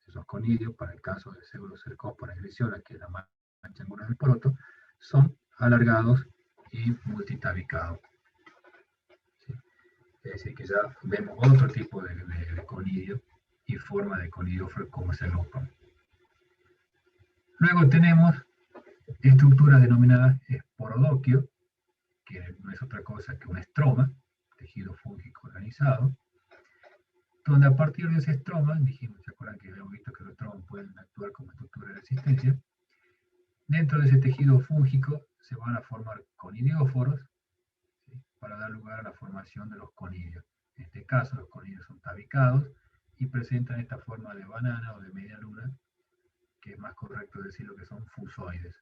Esos conidios, para el caso de Pseudocercospora grissiola, que es la mancha angular del poroto, son alargados y multitabicados. ¿Sí? Es decir, que ya vemos otro tipo de conidio y forma de conidióforo como se agrupan. Luego tenemos estructuras denominadas esporodoquio, que no es otra cosa que un estroma, tejido fúngico organizado, donde a partir de ese estroma, dijimos, ¿se acuerdan que habíamos visto que los estromas pueden actuar como estructura de resistencia? Dentro de ese tejido fúngico se van a formar conidióforos, ¿sí?, para dar lugar a la formación de los conidios. En este caso, los conidios son tabicados y presentan esta forma de banana o de media luna, que es más correcto decirlo que son fusoides.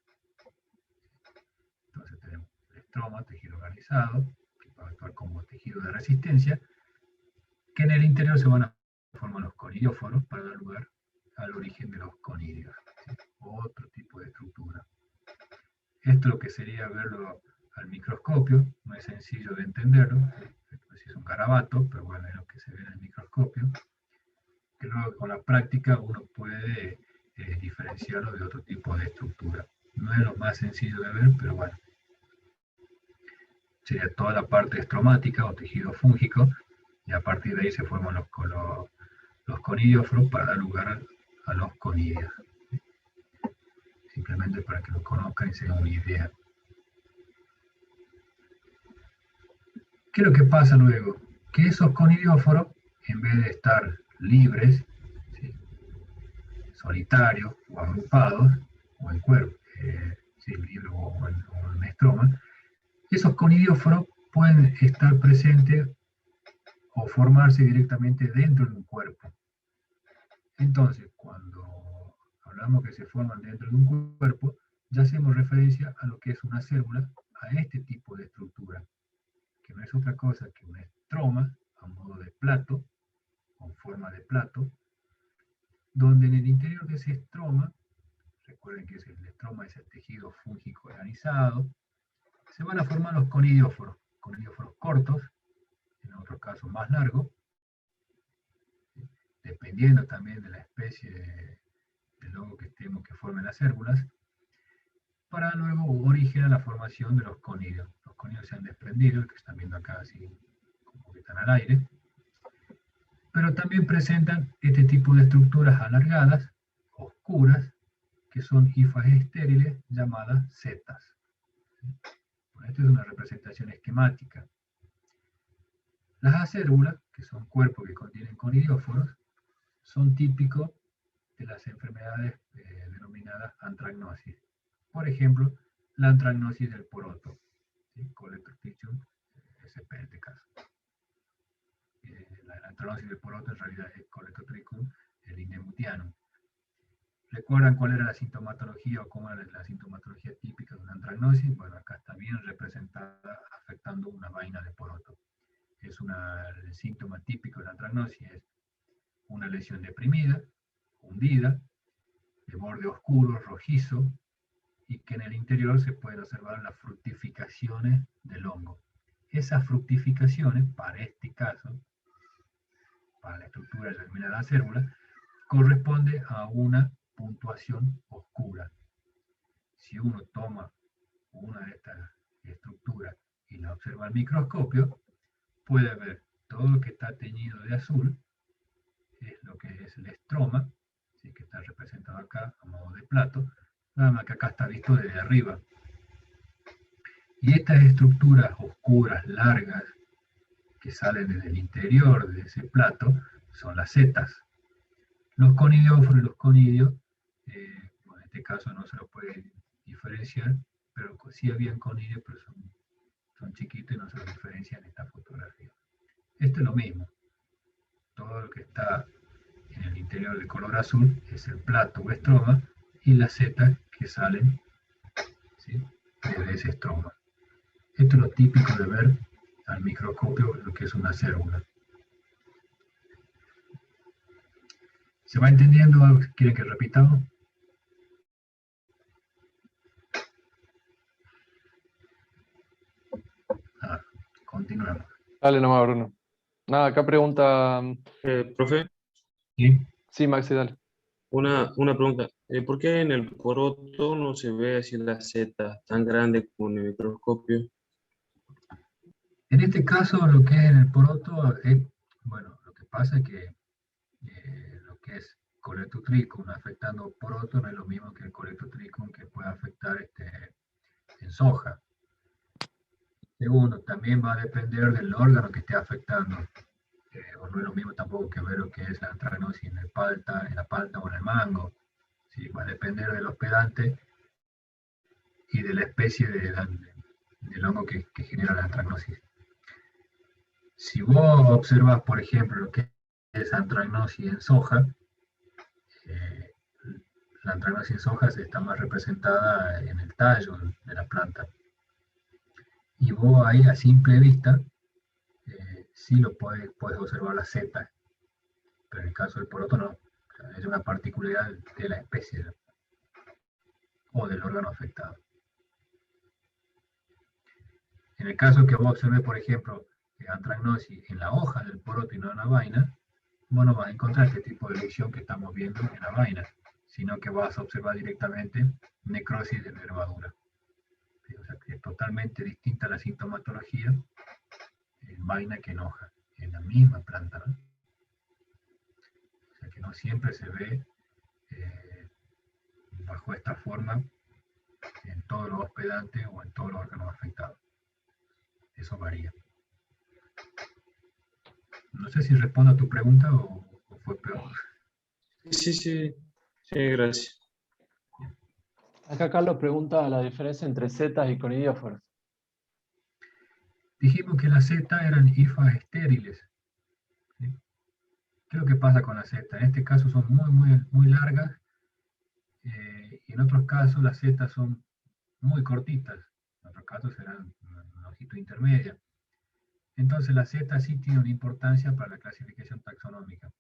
Entonces tenemos el estroma, tejido organizado, que va a actuar como tejido de resistencia, que en el interior se van a formar los conidióforos para dar lugar al origen de los conidios. ¿Sí? Otro tipo de estructura. Esto lo que sería verlo al microscopio, no es sencillo de entenderlo, es un garabato, pero bueno, es lo que se ve en el microscopio, que luego con la práctica uno puede diferenciarlo de otro tipo de estructura. No es lo más sencillo de ver, pero bueno. Sería toda la parte estromática o tejido fúngico, y a partir de ahí se forman los conidióforos para dar lugar a los conidios. Simplemente para que lo conozcan y se den una idea. ¿Qué es lo que pasa luego? Que esos conidióforos, en vez de estar libres, ¿sí?, solitarios o agrupados, o en cuerpo, ¿sí?, libre o en estroma, esos conidióforos pueden estar presentes o formarse directamente dentro de un cuerpo. Entonces, cuando hablamos que se forman dentro de un cuerpo, ya hacemos referencia a lo que es una célula, a este tipo de estructura, que no es otra cosa que un estroma a modo de plato, con forma de plato, donde en el interior de ese estroma, recuerden que el estroma es el tejido fúngico organizado, se van a formar los conidióforos cortos, en otros casos más largos, dependiendo también de la especie del hongo que estemos que formen las cérvulas, para luego originar la formación de los conidios. Los conidios se han desprendido, el que están viendo acá así como que están al aire, pero también presentan este tipo de estructuras alargadas, oscuras, que son hifas estériles llamadas setas. Bueno, esta es una representación esquemática. Las acérbulas, que son cuerpos que contienen conidióforos, son típicos de las enfermedades denominadas antragnosis. Por ejemplo, la antragnosis del poroto, ¿sí?, Coleotrichum sp en este caso. La antragnosis del poroto en realidad es Coleotrichum lindemuthianum. ¿Recuerdan cuál era la sintomatología o cómo era la sintomatología típica de una antragnosis? Bueno, acá está bien representada afectando una vaina de poroto. El síntoma típico de la antragnosis es una lesión deprimida, hundida, de borde oscuro, rojizo, y que en el interior se pueden observar las fructificaciones del hongo. Esas fructificaciones, para este caso, para la estructura denominada célula, corresponde a una puntuación oscura. Si uno toma una de estas estructuras y la observa al microscopio, puede ver todo lo que está teñido de azul, es lo que es el estroma, ¿sí?, que está representado acá a modo de plato, nada más que acá está visto desde arriba. Y estas estructuras oscuras, largas, que salen desde el interior de ese plato, son las setas. Los conidióforos y los conidios, bueno, en este caso no se los puede diferenciar, pero sí habían conidios, pero son chiquitos y no se los diferencian en esta fotografía. Esto es lo mismo. Todo lo que está en el interior de color azul es el plato o estroma, y las setas que salen, ¿sí?, desde ese estroma. Esto es lo típico de ver al microscopio lo que es una célula. ¿Se va entendiendo algo que quieren que repitamos? Dale nomás, Bruno. Nada, acá pregunta. Profe, ¿Sí? Sí, Maxi, dale. una pregunta. ¿Por qué en el poroto no se ve así la Z tan grande como en el microscopio? En este caso, lo que es en el poroto, bueno, lo que pasa es que lo que es colectotrichum afectando poroto no es lo mismo que el colectotrichum que puede afectar en soja. Segundo, también va a depender del órgano que esté afectando. O no es lo mismo tampoco que ver lo que es la antragnosis en la palta o en el mango. ¿Sí? Va a depender del hospedante y de la especie del hongo que genera la antragnosis. Si vos observas, por ejemplo, lo que es antragnosis en soja, eh, la antragnosis en soja está más representada en el tallo de la planta. Y vos ahí a simple vista, sí lo puedes observar la seta, pero en el caso del poroto no. O sea, es una particularidad de la especie, ¿no? O del órgano afectado. En el caso que vos observes, por ejemplo, antragnosis en la hoja del poroto y no en la vaina, vos no vas a encontrar este tipo de lesión que estamos viendo en la vaina, sino que vas a observar directamente necrosis de nervadura. O sea, que es totalmente distinta la sintomatología en vaina que en hoja, en la misma planta, ¿no? O sea que no siempre se ve bajo esta forma en todos los hospedantes o en todos los órganos afectados. Eso varía. No sé si respondo a tu pregunta o fue peor. Sí, gracias. Acá Carlos pregunta la diferencia entre setas y conidióforos. Dijimos que las setas eran hifas estériles. ¿Sí? ¿Qué es lo que pasa con las setas? En este caso son muy largas y en otros casos las setas son muy cortitas. En otros casos serán una longitud intermedia. Entonces la seta sí tiene una importancia para la clasificación taxonómica.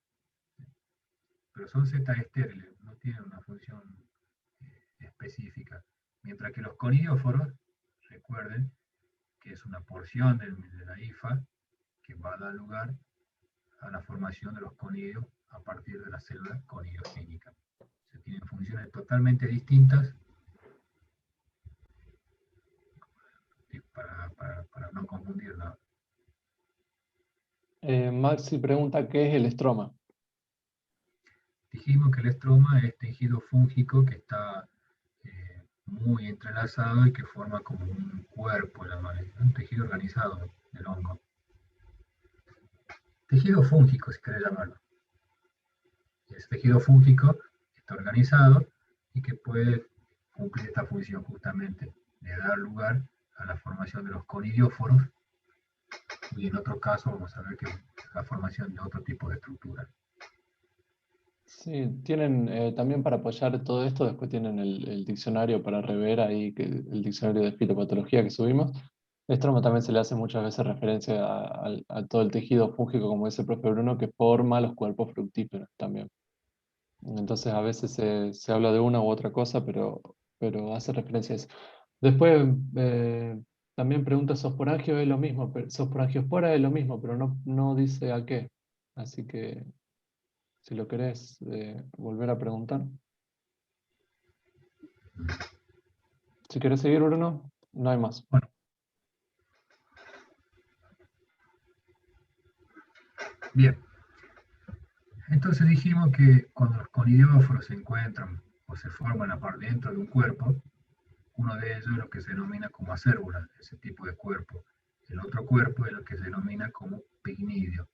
Pero son setas estériles, no tienen una función específica. Mientras que los conidióforos, recuerden que es una porción de la hifa que va a dar lugar a la formación de los conidios a partir de la célula conidiogénica. Se tienen funciones totalmente distintas para no confundir nada. Maxi pregunta qué es el estroma. Dijimos que el estroma es tejido fúngico que está muy entrelazado y que forma como un cuerpo, un tejido organizado del hongo. Tejido fúngico, si querés llamarlo. Ese tejido fúngico está organizado y que puede cumplir esta función justamente de dar lugar a la formación de los conidióforos y en otro caso vamos a ver que la formación de otro tipo de estructura. Sí, tienen también para apoyar todo esto, después tienen el diccionario para rever ahí, el diccionario de fitopatología que subimos. Estroma también se le hace muchas veces referencia a todo el tejido fúngico, como dice el profe Bruno, que forma los cuerpos fructíferos también. Entonces a veces se habla de una u otra cosa, pero hace referencia a eso. Después también pregunta sosporangio es lo mismo, sosporangiospora es lo mismo, pero no dice a qué. Así que si lo querés volver a preguntar. Si querés seguir, Bruno, no hay más. Bueno. Bien. Entonces dijimos que cuando los conidióforos se encuentran o se forman dentro de un cuerpo, uno de ellos es lo que se denomina como acérvula, ese tipo de cuerpo. El otro cuerpo es lo que se denomina como pignidio.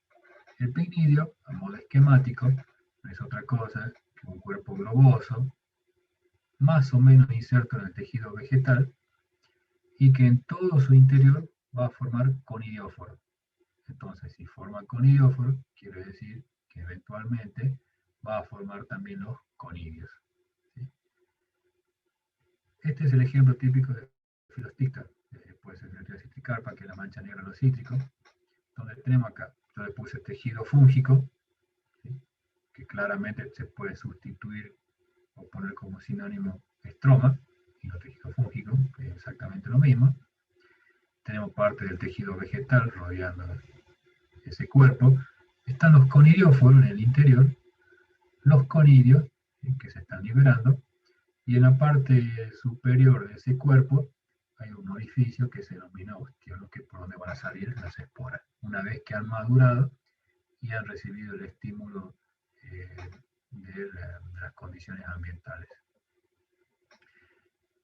El pignidio, a modo esquemático, no es otra cosa que un cuerpo globoso, más o menos inserto en el tejido vegetal, y que en todo su interior va a formar conidióforo. Entonces, si forma conidióforo, quiere decir que eventualmente va a formar también los conidios. ¿Sí? Este es el ejemplo típico de filostica. Puede ser de citricarpa, que es la mancha negra de los cítricos. Entonces tenemos acá, yo le puse tejido fúngico, ¿sí? Que claramente se puede sustituir o poner como sinónimo estroma, y no tejido fúngico, que es exactamente lo mismo. Tenemos parte del tejido vegetal rodeando ese cuerpo, están los conidióforos en el interior, los conidios, que se están liberando, y en la parte superior de ese cuerpo hay un orificio que se denomina ostiolo, que es por donde van a salir las esporas, una vez que han madurado y han recibido el estímulo de las condiciones ambientales.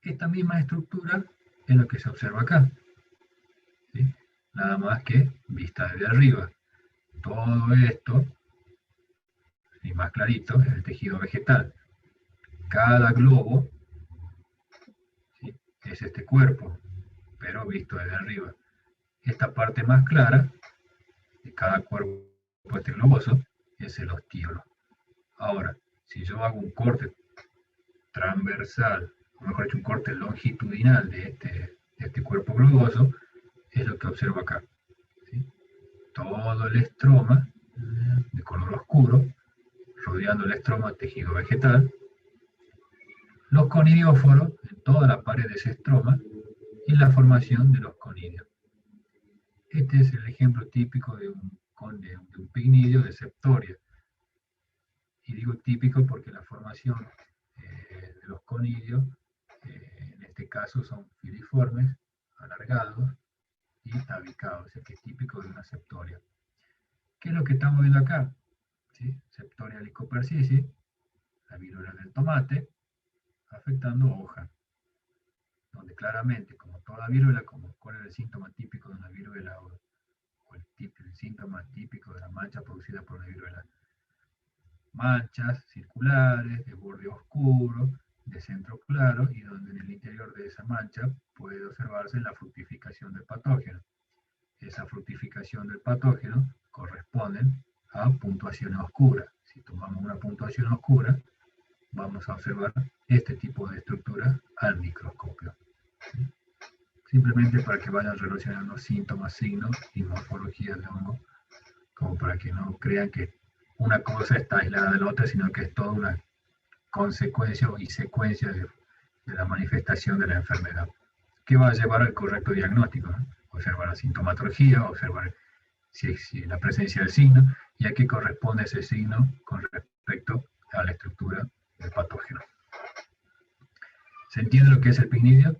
Esta misma estructura es lo que se observa acá, ¿sí? Nada más que vista desde arriba. Todo esto, y más clarito, es el tejido vegetal. Cada globo, ¿sí?, es este cuerpo, pero visto desde arriba. Esta parte más clara de cada cuerpo este globoso es el ostiolo. Ahora, si yo hago un corte transversal, o mejor dicho, un corte longitudinal de este cuerpo globoso, es lo que observo acá, ¿sí? Todo el estroma de color oscuro, rodeando el estroma tejido vegetal, los conidióforos en toda la pared de ese estroma y la formación de los conidios. Este es el ejemplo típico de un picnidio de septoria. Y digo típico porque la formación de los conidios, en este caso, son filiformes, alargados y tabicados, es el que es típico de una septoria. ¿Qué es lo que estamos viendo acá? ¿Sí? Septoria Lycopersicii, la viruela del tomate, afectando hoja, donde claramente, como toda viruela, ¿cuál es el síntoma típico de una viruela o el síntoma típico de la mancha producida por la viruela? Manchas circulares, de borde oscuro, de centro claro, y donde en el interior de esa mancha puede observarse la fructificación del patógeno. Esa fructificación del patógeno corresponde a puntuaciones oscuras. Si tomamos una puntuación oscura, vamos a observar este tipo de estructura al microscopio. ¿Sí? Simplemente para que vayan relacionando síntomas, signos y morfología del hongo, como para que no crean que una cosa está aislada de la otra, sino que es toda una consecuencia y secuencia de la manifestación de la enfermedad, que va a llevar al correcto diagnóstico, ¿no? Observar la sintomatología, observar si la presencia del signo, y a qué corresponde ese signo con respecto a la estructura del patógeno. ¿Se entiende lo que es el picnidio?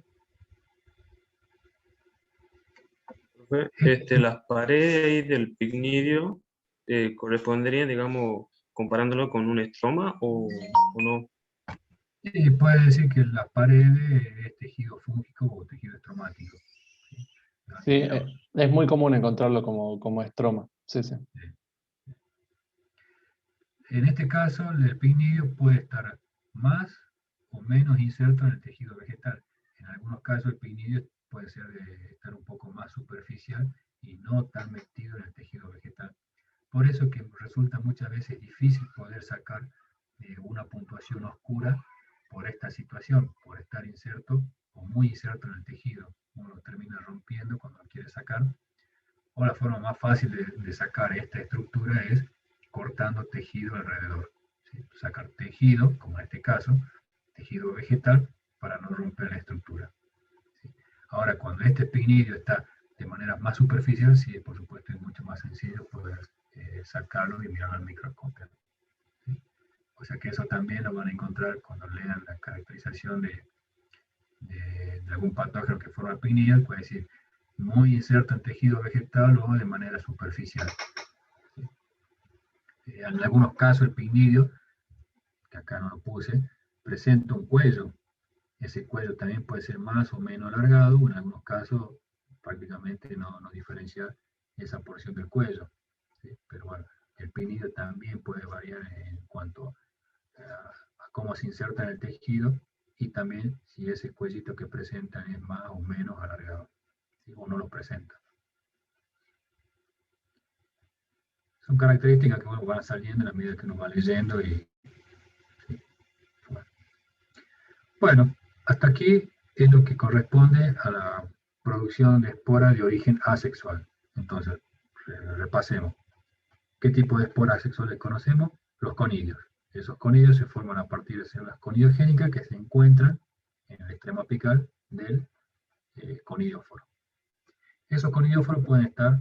Las paredes ahí del picnidio corresponderían, digamos, comparándolo con un estroma o no. Sí, puede decir que las paredes es tejido fúngico o tejido estromático. Sí, es muy común encontrarlo como estroma. Sí, sí. En este caso, el picnidio puede estar más o menos inserto en el tejido vegetal. En algunos casos, el picnidio puede estar un poco más superficial y no tan metido en el tejido vegetal. Por eso que resulta muchas veces difícil poder sacar una puntuación oscura por esta situación, por estar inserto o muy inserto en el tejido. Uno lo termina rompiendo cuando lo quiere sacar. O la forma más fácil de sacar esta estructura es cortando tejido alrededor. ¿Sí? Sacar tejido, como en este caso, tejido vegetal, para no romper la estructura. ¿Sí? Ahora, cuando este picnidio está de manera más superficial, sí, por supuesto, es mucho más sencillo poder sacarlo y mirarlo al microscopio. ¿Sí? O sea que eso también lo van a encontrar cuando lean la caracterización de algún patógeno que forma picnidio, puede decir muy inserto en tejido vegetal o de manera superficial. ¿Sí? En algunos casos el picnidio, que acá no lo puse, presenta un cuello. Ese cuello también puede ser más o menos alargado, o en algunos casos prácticamente no diferencia esa porción del cuello. ¿Sí? Pero bueno, el picnidio también puede variar en cuanto a cómo se inserta en el tejido y también si ese cuellito que presentan es más o menos alargado, ¿sí? O no lo presenta. Son características que van saliendo a la medida que uno va leyendo y ¿sí? Bueno, hasta aquí es lo que corresponde a la producción de esporas de origen asexual. Entonces, repasemos. ¿Qué tipo de esporas asexuales conocemos? Los conidios. Esos conidios se forman a partir de células conidiogénicas que se encuentran en el extremo apical del conidióforo. Esos conidióforos pueden estar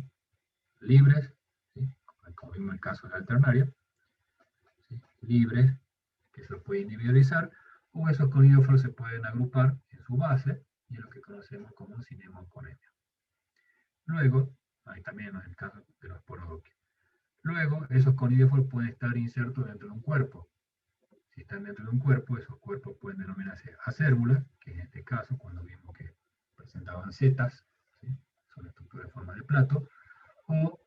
libres, ¿sí? como vimos en el caso de la alternaria, ¿sí? Libres, que se los puede individualizar, o esos conidóforos se pueden agrupar en su base, y es lo que conocemos como cinemoconemia. Luego, ahí también en el caso de los porodoquios. Luego, esos conidóforos pueden estar insertos dentro de un cuerpo. Si están dentro de un cuerpo, esos cuerpos pueden denominarse acérbulas, que en este caso, cuando vimos que presentaban setas, ¿sí? Son estructuras en forma de plato, o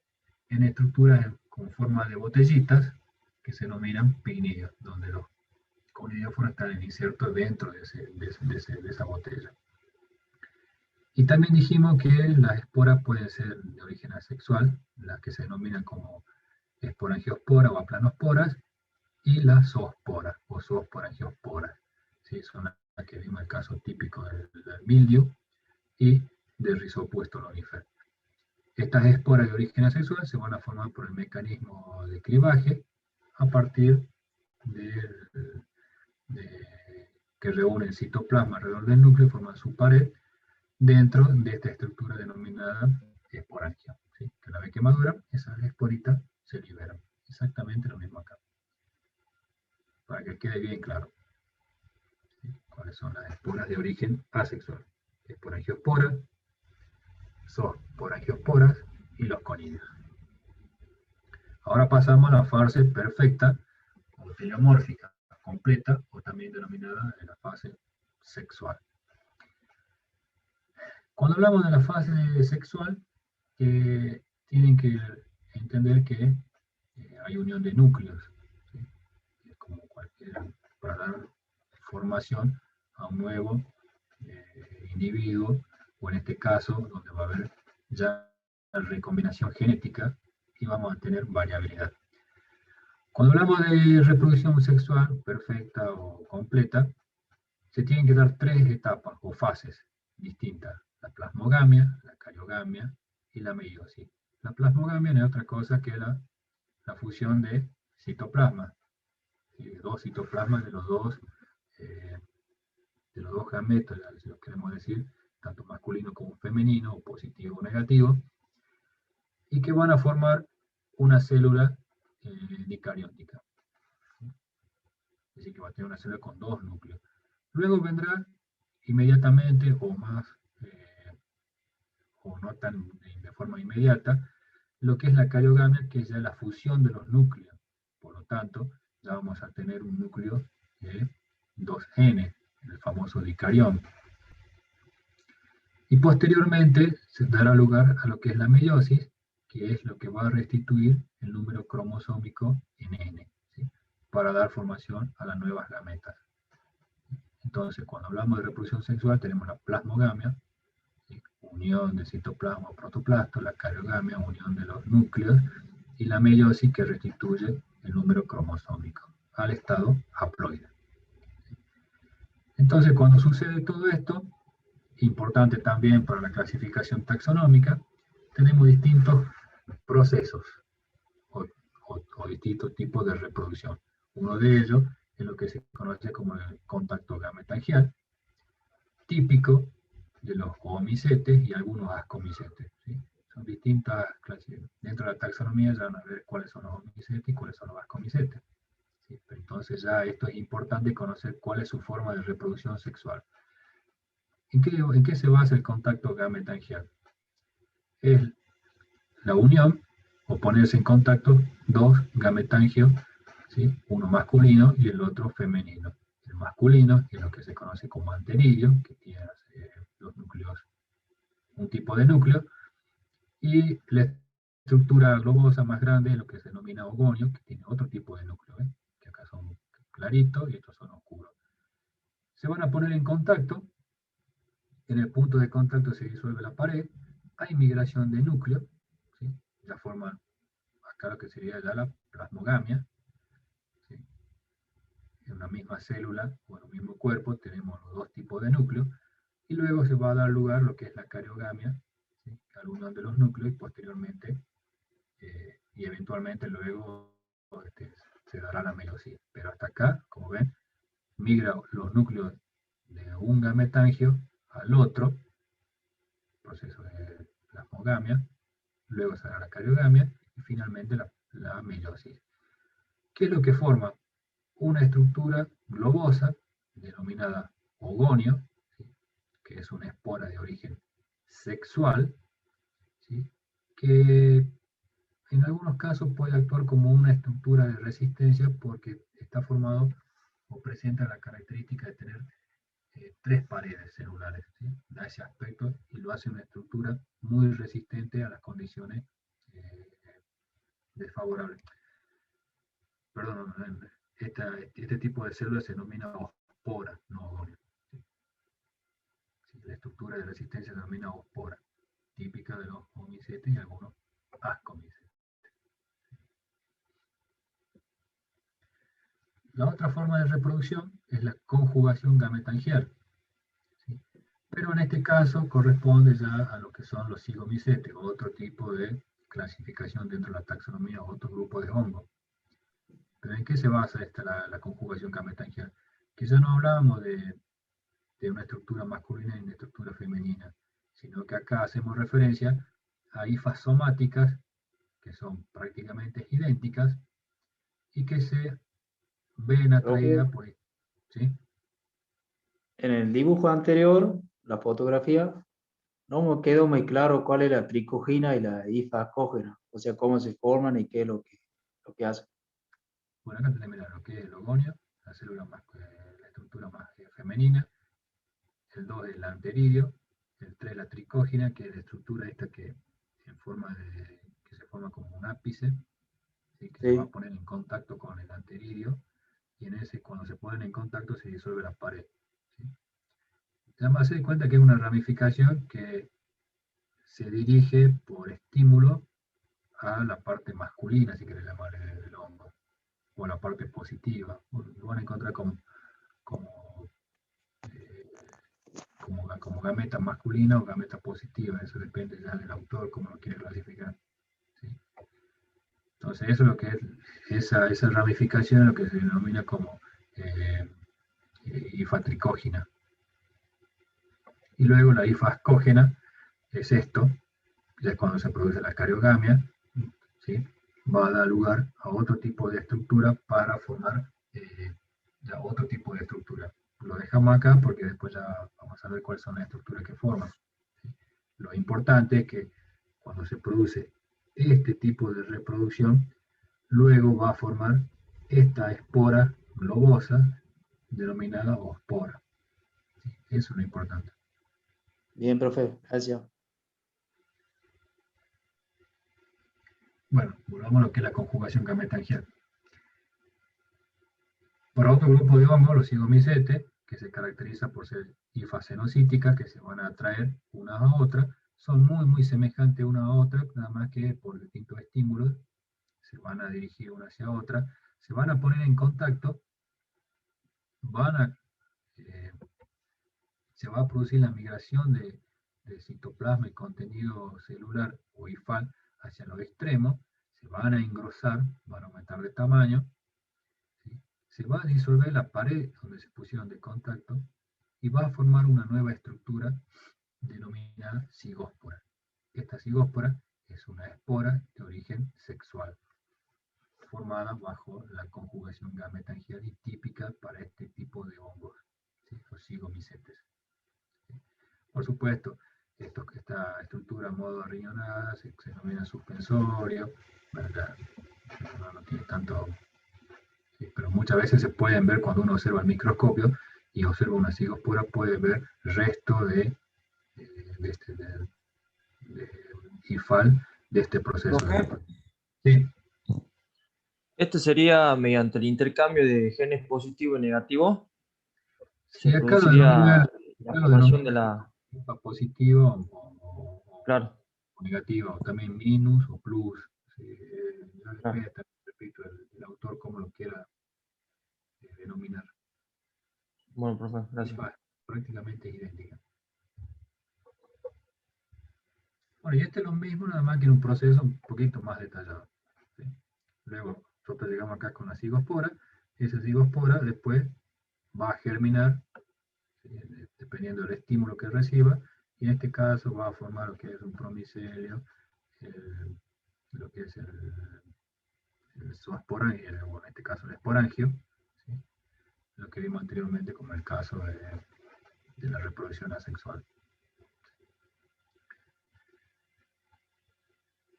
en estructuras con forma de botellitas, que se denominan pignios, donde los conidóforos están insertos dentro de esa botella. Y también dijimos que las esporas pueden ser de origen asexual, las que se denominan como esporangiosporas o aplanosporas, y las zoosporas o zoosporangiosporas. ¿Sí? Son las que vimos el caso típico del mildiu y del Rhizopuesto lonifer. Estas esporas de origen asexual se van a formar por el mecanismo de clivaje a partir que reúnen citoplasma alrededor del núcleo y forman su pared dentro de esta estructura denominada esporangio. ¿Sí? Que una vez que maduran, esas esporitas se liberan. Exactamente lo mismo acá. Para que quede bien claro. ¿Sí? ¿Cuáles son las esporas de origen asexual? Esporangiosporas, zoosporangiosporas y los conidios. Ahora pasamos a la fase perfecta o teleomórfica completa, o también denominada en la fase sexual. Cuando hablamos de la fase sexual, tienen que entender que hay unión de núcleos, ¿sí? Es como para dar formación a un nuevo individuo, o en este caso, donde va a haber ya recombinación genética y vamos a tener variabilidad. Cuando hablamos de reproducción sexual perfecta o completa, se tienen que dar 3 etapas o fases distintas: la plasmogamia, la cariogamia y la meiosis. La plasmogamia no es otra cosa que la fusión de citoplasma, de 2 citoplasmas de los dos gametos, si lo queremos decir, tanto masculino como femenino, o positivo o negativo, y que van a formar una célula dicariótica. Es decir, que va a tener una célula con 2 núcleos. Luego vendrá inmediatamente, o más, o no tan de forma inmediata, lo que es la cariogamia, que es ya la fusión de los núcleos. Por lo tanto, ya vamos a tener un núcleo de 2N, el famoso dicarión. Y posteriormente se dará lugar a lo que es la meiosis, que es lo que va a restituir el número cromosómico en N, ¿sí? Para dar formación a las nuevas gametas. Entonces, cuando hablamos de reproducción sexual, tenemos la plasmogamia, ¿sí? Unión de citoplasma o protoplasto, la cariogamia, unión de los núcleos, y la meiosis, que restituye el número cromosómico al estado haploide. Entonces, cuando sucede todo esto, importante también para la clasificación taxonómica, tenemos distintos procesos o distintos tipos de reproducción. Uno de ellos es lo que se conoce como el contacto gametangial, típico de los oomicetes y algunos ascomicetes, ¿sí? Son distintas clases. Dentro de la taxonomía ya van a ver cuáles son los oomicetes y cuáles son los ascomicetes, ¿sí? Pero entonces ya esto es importante conocer cuál es su forma de reproducción sexual. ¿En qué se basa el contacto gametangial? Es la unión o ponerse en contacto 2 gametangios, ¿sí? Uno masculino y el otro femenino. El masculino es lo que se conoce como anteridio, que tiene los núcleos, un tipo de núcleo, y la estructura globosa más grande es lo que se denomina ogonio, que tiene otro tipo de núcleo, que acá son claritos y estos son oscuros. Se van a poner en contacto. En el punto de contacto se disuelve la pared, hay migración de núcleo, ¿sí? Ya forman acá lo que sería ya la plasmogamia, ¿sí? En una misma célula o en un mismo cuerpo tenemos los 2 tipos de núcleos, y luego se va a dar lugar lo que es la cariogamia, ¿sí? A la unión de los núcleos, y posteriormente y eventualmente luego se dará la meiosis. Pero hasta acá, como ven, migra los núcleos de un gametangio al otro, proceso de plasmogamia, luego se dará la cariogamia, y finalmente la ¿Qué es lo que forma? Una estructura globosa, denominada ogonio, ¿sí? Que es una espora de origen sexual, ¿sí? Que en algunos casos puede actuar como una estructura de resistencia porque está formado o presenta la característica de tener 3 paredes celulares, ¿sí? Da ese aspecto y lo hace una estructura muy resistente a las condiciones desfavorables. Perdón, este tipo de células se denomina ospora, no ogonio. ¿Sí? Sí, la estructura de resistencia se denomina ospora, típica de los omicetes y algunos ascomicetes. La otra forma de reproducción es la conjugación gametangial, ¿sí? Pero en este caso corresponde ya a lo que son los zigomicetes, otro tipo de clasificación dentro de la taxonomía, otro grupo de hongos. ¿Pero en qué se basa la conjugación gametangial? Que ya no hablábamos de una estructura masculina y una estructura femenina, sino que acá hacemos referencia a hifas somáticas que son prácticamente idénticas y que se ven atraídas por... ¿Sí? En el dibujo anterior, la fotografía, no me quedó muy claro cuál es la tricogina y la hifacógena, o sea, cómo se forman y qué es lo que hacen. Bueno, acá tenemos lo que es el ogonio, la célula más, la estructura más femenina, el 2 es el anteridio, el 3 la tricógina, que es la estructura esta que se forma como un ápice, ¿sí? Que se va a Sí, poner en contacto con el anteridio, y en ese, cuando se ponen en contacto, se disuelve la pared, ¿sí? Además, se da cuenta que es una ramificación que se dirige por estímulo a la parte masculina, si querés llamarle, del hongo, o la parte positiva. Lo van a encontrar como, eh, como gameta masculina o gameta positiva, eso depende ya del autor, cómo lo quiere clasificar, ¿sí? Entonces, eso es lo que es esa ramificación, lo que se denomina como hifatricógena. Y luego la hifascógena es esto, ya cuando se produce la cariogamia, ¿sí? Va a dar lugar a otro tipo de estructura para formar ya otro tipo de estructura. Lo dejamos acá porque después ya vamos a ver cuáles son las estructuras que forman, ¿sí? Lo importante es que cuando se produce este tipo de reproducción, luego va a formar esta espora globosa denominada ospora, ¿sí? Eso es lo importante. bien, profe, gracias. Bueno, volvamos a lo que es la conjugación gametangial. Para otro grupo de hongos, los zigomicetes, que se caracteriza por ser hifacenocíticas, que se van a atraer unas a otras, son muy semejantes una a otra, nada más que por distintos estímulos se van a dirigir una hacia otra, se van a poner en contacto, se va a producir la migración de citoplasma y contenido celular o hifal hacia los extremos, se van a engrosar, van a aumentar de tamaño, ¿sí? Se va a disolver la pared donde se pusieron de contacto y va a formar una nueva estructura denominada zigóspora. Esta zigóspora es una espora de origen sexual, formada bajo la conjugación gametangial y típica para este tipo de hongos, ¿sí? Los zigomicetes. ¿Sí? Por supuesto, esta estructura a modo riñonada se denomina suspensorio, ¿verdad? No tiene tanto... Sí, pero muchas veces se pueden ver cuando uno observa el microscopio y observa una cigospora, puede ver resto de IFAL de este proceso. Profe, Sí, este sería mediante el intercambio de genes positivo y negativo. sí, Se acá produciría la lo formación de denomina la... IFA positiva Claro, o negativa, o también minus o plus. Sí, ya claro. depende, repito, el autor como lo quiera denominar. Bueno, profe, gracias. IFA prácticamente idéntica. Bueno, y este es lo mismo, nada más que en un proceso un poquito más detallado, ¿sí? Luego, nosotros llegamos acá con la cigospora, esa cigospora después va a germinar, ¿sí? Dependiendo del estímulo que reciba, y en este caso va a formar lo que es un promicelio, lo que es el zoosporangio, o en este caso el esporangio, ¿sí? Lo que vimos anteriormente como el caso de la reproducción asexual.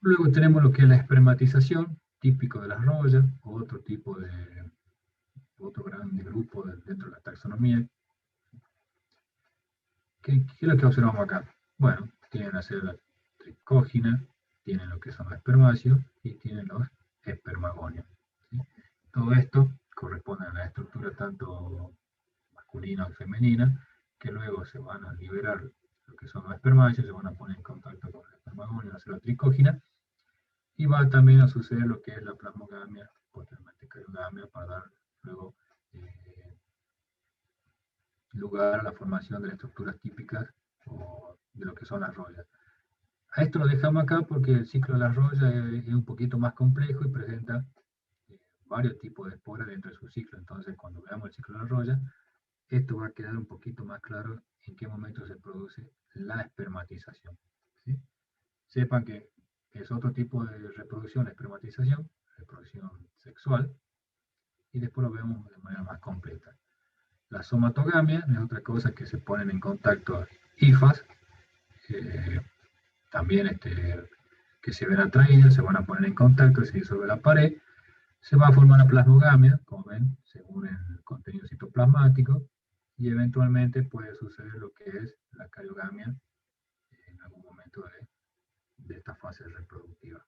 Luego tenemos lo que es la espermatización, típico de las rollas, otro grande grupo dentro de la taxonomía. ¿Qué es lo que observamos acá? Bueno, tienen la célula tricógina, tienen lo que son los espermáceos y tienen los espermagonios, ¿sí? Todo esto corresponde a la estructura tanto masculina o femenina, que luego se van a liberar lo que son los espermáceos, se van a poner en contacto con el espermagonio, la célula tricógina, y va también a suceder lo que es la plasmogamia, posteriormente cariogamia, para dar luego lugar a la formación de las estructuras típicas o de lo que son las rollas. A esto lo dejamos acá porque el ciclo de las rollas es un poquito más complejo y presenta varios tipos de esporas dentro de su ciclo. Entonces, cuando veamos el ciclo de las rollas, esto va a quedar un poquito más claro en qué momento se produce la espermatización, ¿sí? Sepan que es otro tipo de reproducción, espermatización, reproducción sexual, y después lo vemos de manera más completa. La somatogamia es otra cosa que se ponen en contacto hifas, también que se ven atraídas, se van a poner en contacto, se disuelve la pared, se va a formar la plasmogamia, como ven, según el contenido citoplasmático, y eventualmente puede suceder lo que es la cariogamia en algún momento de esta fase reproductiva,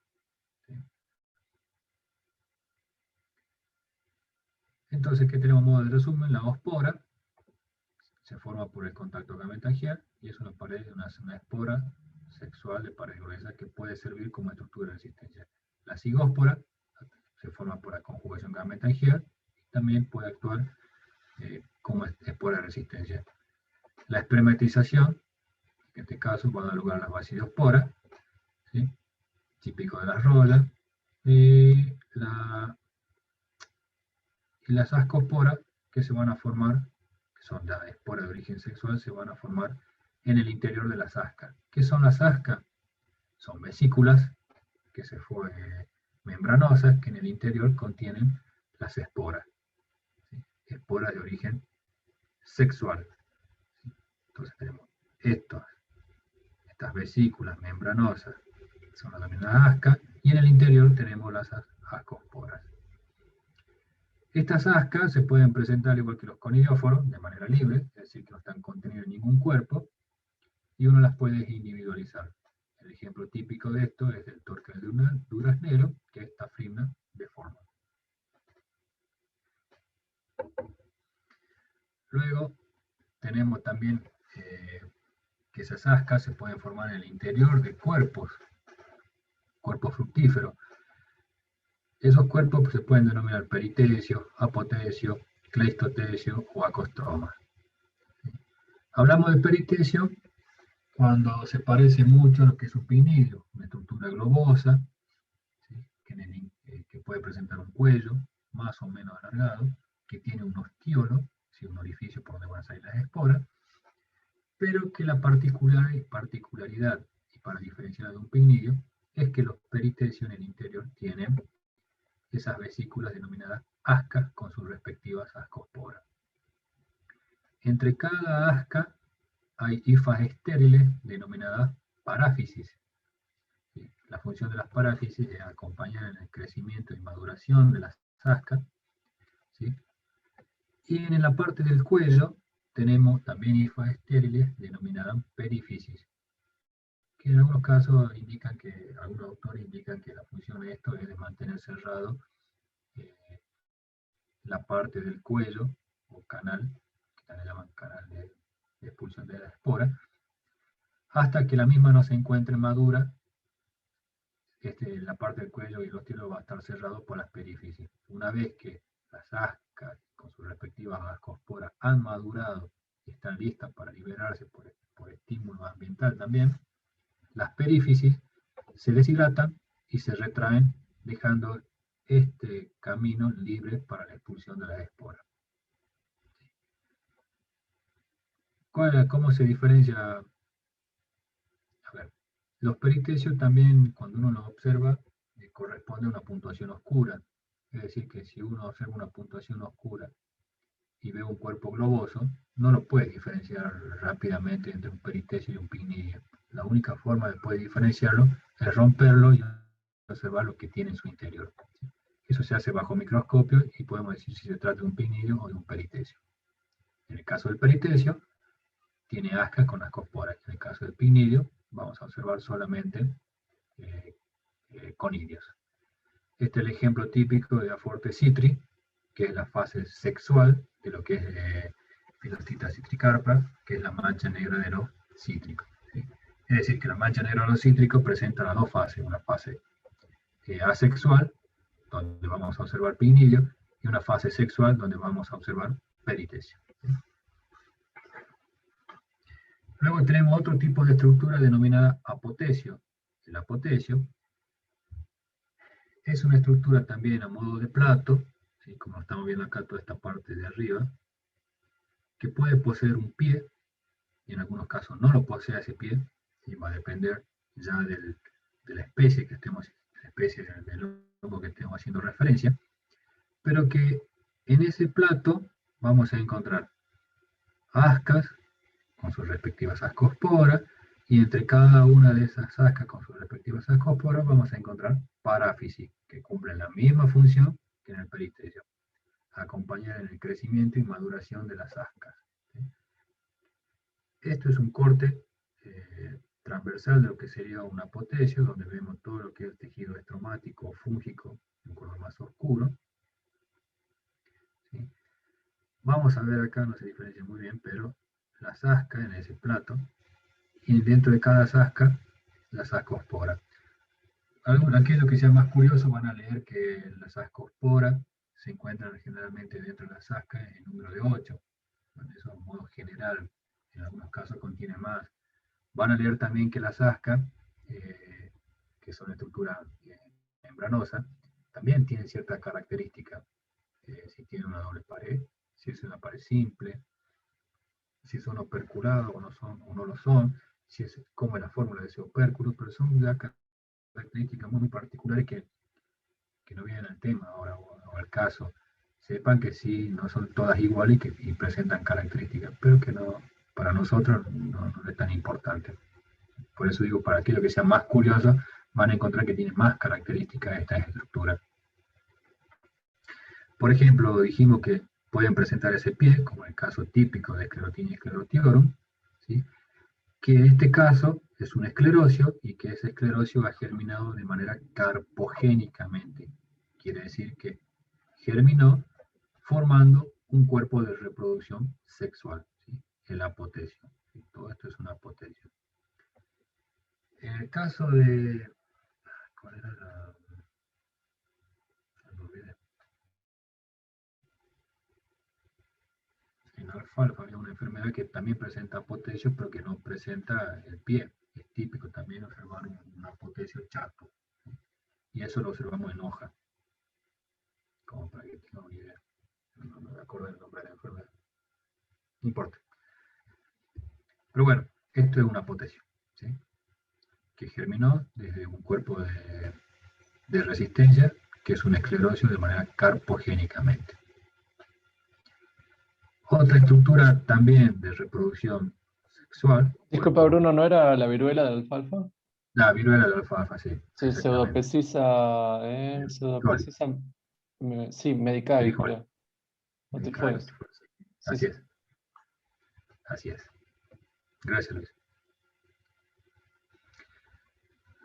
¿sí? Entonces, ¿qué tenemos modo de resumen? La ospora se forma por el contacto gametangial y es una espora sexual de pared gruesa que puede servir como estructura de resistencia. La zigóspora se forma por la conjugación gametangial y también puede actuar como espora de resistencia. La espermatización, en este caso, va a dar lugar a las basidiosporas, ¿sí? Típico de las rollas, y las ascosporas que se van a formar, que son las esporas de origen sexual, se van a formar en el interior de las ascas. ¿Qué son las ascas? Son vesículas que se membranosas que en el interior contienen las esporas, ¿sí? Esporas de origen sexual, ¿sí? Entonces tenemos estas vesículas membranosas, son las denominadas ascas, y en el interior tenemos las ascosporas. Estas ascas se pueden presentar igual que los conidióforos, de manera libre, es decir, que no están contenidas en ningún cuerpo, y uno las puede individualizar. El ejemplo típico de esto es el torque duraznero, que es Tafrina deforma. Luego tenemos también que esas ascas se pueden formar en el interior de cuerpos fructíferos. Esos cuerpos se pueden denominar peritesio, apotesio, cleistotesio o acostroma. Hablamos de peritesio cuando se parece mucho a lo que es un pinillo, una estructura globosa, ¿sí? que puede presentar un cuello más o menos alargado, que tiene un ostiolo, ¿sí? Un orificio por donde van a salir las esporas, pero que la particularidad, y para diferenciar de un pinillo, es que los peritesios en el interior tienen esas vesículas denominadas ascas con sus respectivas ascosporas. Entre cada asca hay hifas estériles denominadas paráfisis. ¿Sí? La función de las paráfisis es acompañar en el crecimiento y maduración de las ascas, ¿sí? Y en la parte del cuello tenemos también hifas estériles denominadas perífisis, que en algunos casos algunos autores indican que la función de esto es de mantener cerrado la parte del cuello o canal, que también llaman canal de expulsión de la espora, hasta que la misma no se encuentre madura. La parte del cuello y el ostiolo va a estar cerrado por las perífisis. Una vez que las ascas con sus respectivas ascosporas han madurado y están listas para liberarse por estímulo ambiental también, las perífisis se deshidratan y se retraen, dejando este camino libre para la expulsión de las esporas. ¿Cómo se diferencia? A ver, los peritesios también, cuando uno los observa, corresponde a una puntuación oscura. Es decir, que si uno observa una puntuación oscura y ve un cuerpo globoso, no lo puede diferenciar rápidamente entre un peristecio y un pinillo. La única forma de poder diferenciarlo es romperlo y observar lo que tiene en su interior. Eso se hace bajo microscopio y podemos decir si se trata de un pinillo o de un peristecio. En el caso del peristecio, tiene ascas con ascosporas. En el caso del pinillo, vamos a observar solamente conidios. Este es el ejemplo típico de Aforte citri, que es la fase sexual de lo que es Philostita citricarpa, que es la mancha negra de los cítricos. ¿Sí? Es decir, que la mancha negra de los cítricos presenta las dos fases, una fase asexual, donde vamos a observar pinillo, y una fase sexual, donde vamos a observar peristecio. ¿Sí? Luego tenemos otro tipo de estructura denominada apotecio. El apotecio es una estructura también a modo de plato, ¿sí? Como estamos viendo acá toda esta parte de arriba, que puede poseer un pie, y en algunos casos no lo posee ese pie, y va a depender ya de la especie que estemos, la especie del hongo que estemos haciendo referencia, pero que en ese plato vamos a encontrar ascas con sus respectivas ascosporas, y entre cada una de esas ascas con sus respectivas ascosporas vamos a encontrar paráfisis, que cumplen la misma función que en el peristecio, acompañar en el crecimiento y maduración de las ascas. ¿Sí? Esto es un corte transversal de lo que sería un apotecio, donde vemos todo lo que es el tejido estromático o fúngico, un color más oscuro. ¿Sí? Vamos a ver acá, no se diferencia muy bien, pero las ascas en ese plato, y dentro de cada asca, las ascosporas. Aquellos que sean más curiosos van a leer que las ascosporas se encuentran generalmente dentro de las ascas en número de 8. Bueno, eso es un modo general, en algunos casos contiene más. Van a leer también que las ascas, que son estructuras membranosas, también tienen ciertas características. Si tienen una doble pared, si es una pared simple, si son operculados o no lo son, si es como es la fórmula de ese opérculo, pero son ya características muy particulares que no vienen al tema ahora o al caso. Sepan que sí, no son todas iguales y presentan características, pero que no, para nosotros no es tan importante. Por eso digo, para aquellos que sean más curiosos, van a encontrar que tienen más características estas estructuras. Por ejemplo, dijimos que pueden presentar ese pie, como el caso típico de Sclerotinia sclerotiorum, ¿sí? Que en este caso es un esclerocio y que ese esclerocio ha germinado de manera carpogénicamente. Quiere decir que germinó formando un cuerpo de reproducción sexual, ¿sí? El apotecio. ¿Sí? Todo esto es un apotecio. En el caso de... ¿Cuál era la...? No olvidé. En alfalfa había una enfermedad que también presenta apotecio, pero que no presenta el pie. Es típico también observar un apotecio chato. ¿Sí? Y eso lo observamos en hoja. Como para que tengan una idea. No me acuerdo el nombre de la enfermedad. No importa. Pero bueno, esto es un apotecio, ¿sí? Que germinó desde un cuerpo de resistencia, que es un esclerocio de manera carpogénicamente. Otra estructura también de reproducción sexual. Disculpa, Bruno, ¿no era la viruela de la alfalfa? La viruela de la alfalfa, sí. Sí, pseudopecisa, sí, medicae, creo. O tifoides. Así Sí. es. Así es. Gracias, Luis.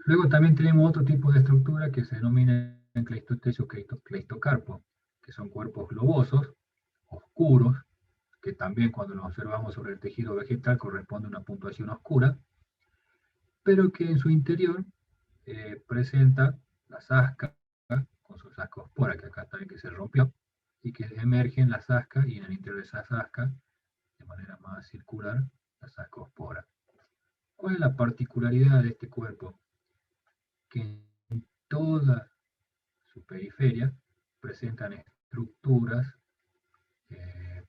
Luego también tenemos otro tipo de estructura que se denomina cleistotecio cleistocarpo, que son cuerpos globosos, oscuros, que también cuando los observamos sobre el tejido vegetal corresponde a una puntuación oscura, pero que en su interior presenta las ascas con sus ascosporas, que acá también que se rompió, y que emergen las ascas, y en el interior de esas ascas, de manera más circular, las ascosporas. ¿Cuál es la particularidad de este cuerpo? Que en toda su periferia presentan estructuras, en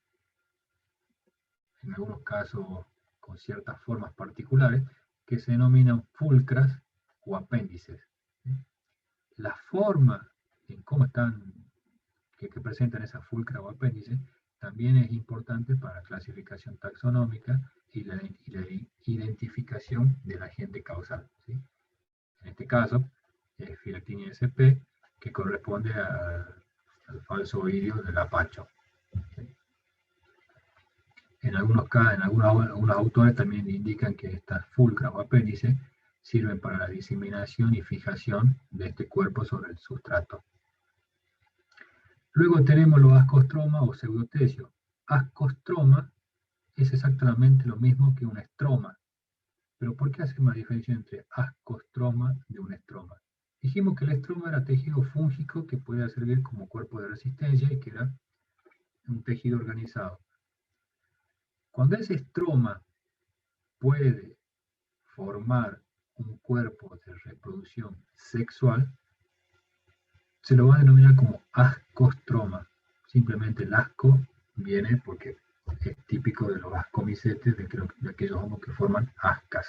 algunos casos con ciertas formas particulares, que se denominan fulcras o apéndices. La forma en cómo están que presentan esa fulcra o apéndice, también es importante para la clasificación taxonómica y la identificación del agente causal, ¿sí? En este caso, Phylactinia sp, que corresponde al falso oidio del apacho. ¿Sí? En algunos autores también indican que estas fulcras o apéndices sirven para la diseminación y fijación de este cuerpo sobre el sustrato. Luego tenemos los ascostromas o pseudotecios. Ascostroma es exactamente lo mismo que un estroma. Pero ¿por qué hacemos la diferencia entre ascostroma y un estroma? Dijimos que el estroma era tejido fúngico que podía servir como cuerpo de resistencia y que era un tejido organizado. Cuando ese estroma puede formar un cuerpo de reproducción sexual, se lo va a denominar como ascostroma. Simplemente el asco viene porque es típico de los ascomicetes, de aquellos hongos que forman ascas.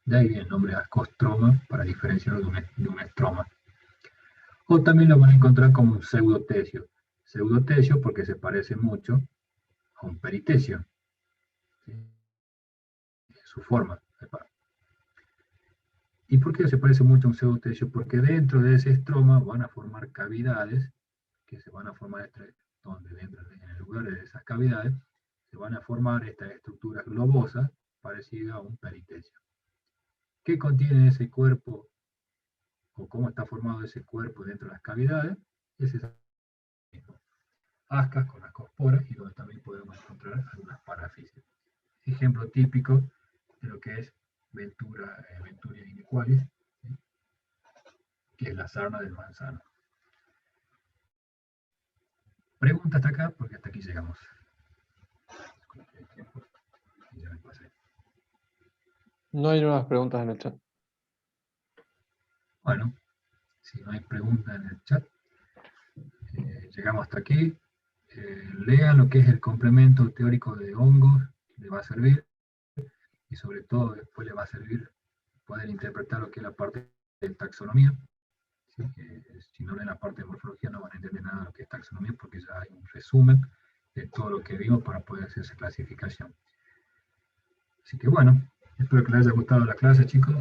De ahí viene el nombre de ascostroma para diferenciarlo de un estroma. O también lo van a encontrar como un pseudotecio. Pseudotecio porque se parece mucho a un peritecio. ¿Sí? Su forma. ¿Y por qué se parece mucho a un pseudotecio? Porque dentro de ese estroma van a formar cavidades que se van a formar en el lugar de esas cavidades se van a formar estas estructuras globosas parecidas a un peritecio. ¿Qué contiene ese cuerpo o cómo está formado ese cuerpo dentro de las cavidades? Es esa misma. Ascas con ascosporas y donde también podemos encontrar algunas parafisias. Ejemplo típico de lo que es Venturia iniqualis, ¿sí? Que es la sarna del manzano. Pregunta hasta acá, porque hasta aquí llegamos. Ya me pasé. No hay nuevas preguntas en el chat. Bueno, si no hay preguntas en el chat, llegamos hasta aquí. Lean lo que es el complemento teórico de hongos, les va a servir, y sobre todo después les va a servir poder interpretar lo que es la parte de taxonomía. ¿Sí? Si no leen la parte de morfología no van a entender nada de lo que es taxonomía, porque ya hay un resumen de todo lo que vimos para poder hacer esa clasificación. Así que bueno, espero que les haya gustado la clase, chicos,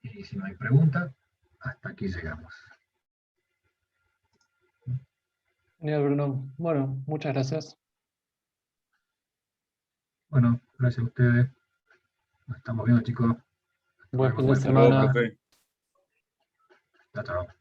y si no hay preguntas, hasta aquí llegamos. Genial, Bruno. Bueno, muchas gracias. Bueno, gracias a ustedes. Nos estamos viendo, chicos. Buen fin de Buen semana. Chao, chao.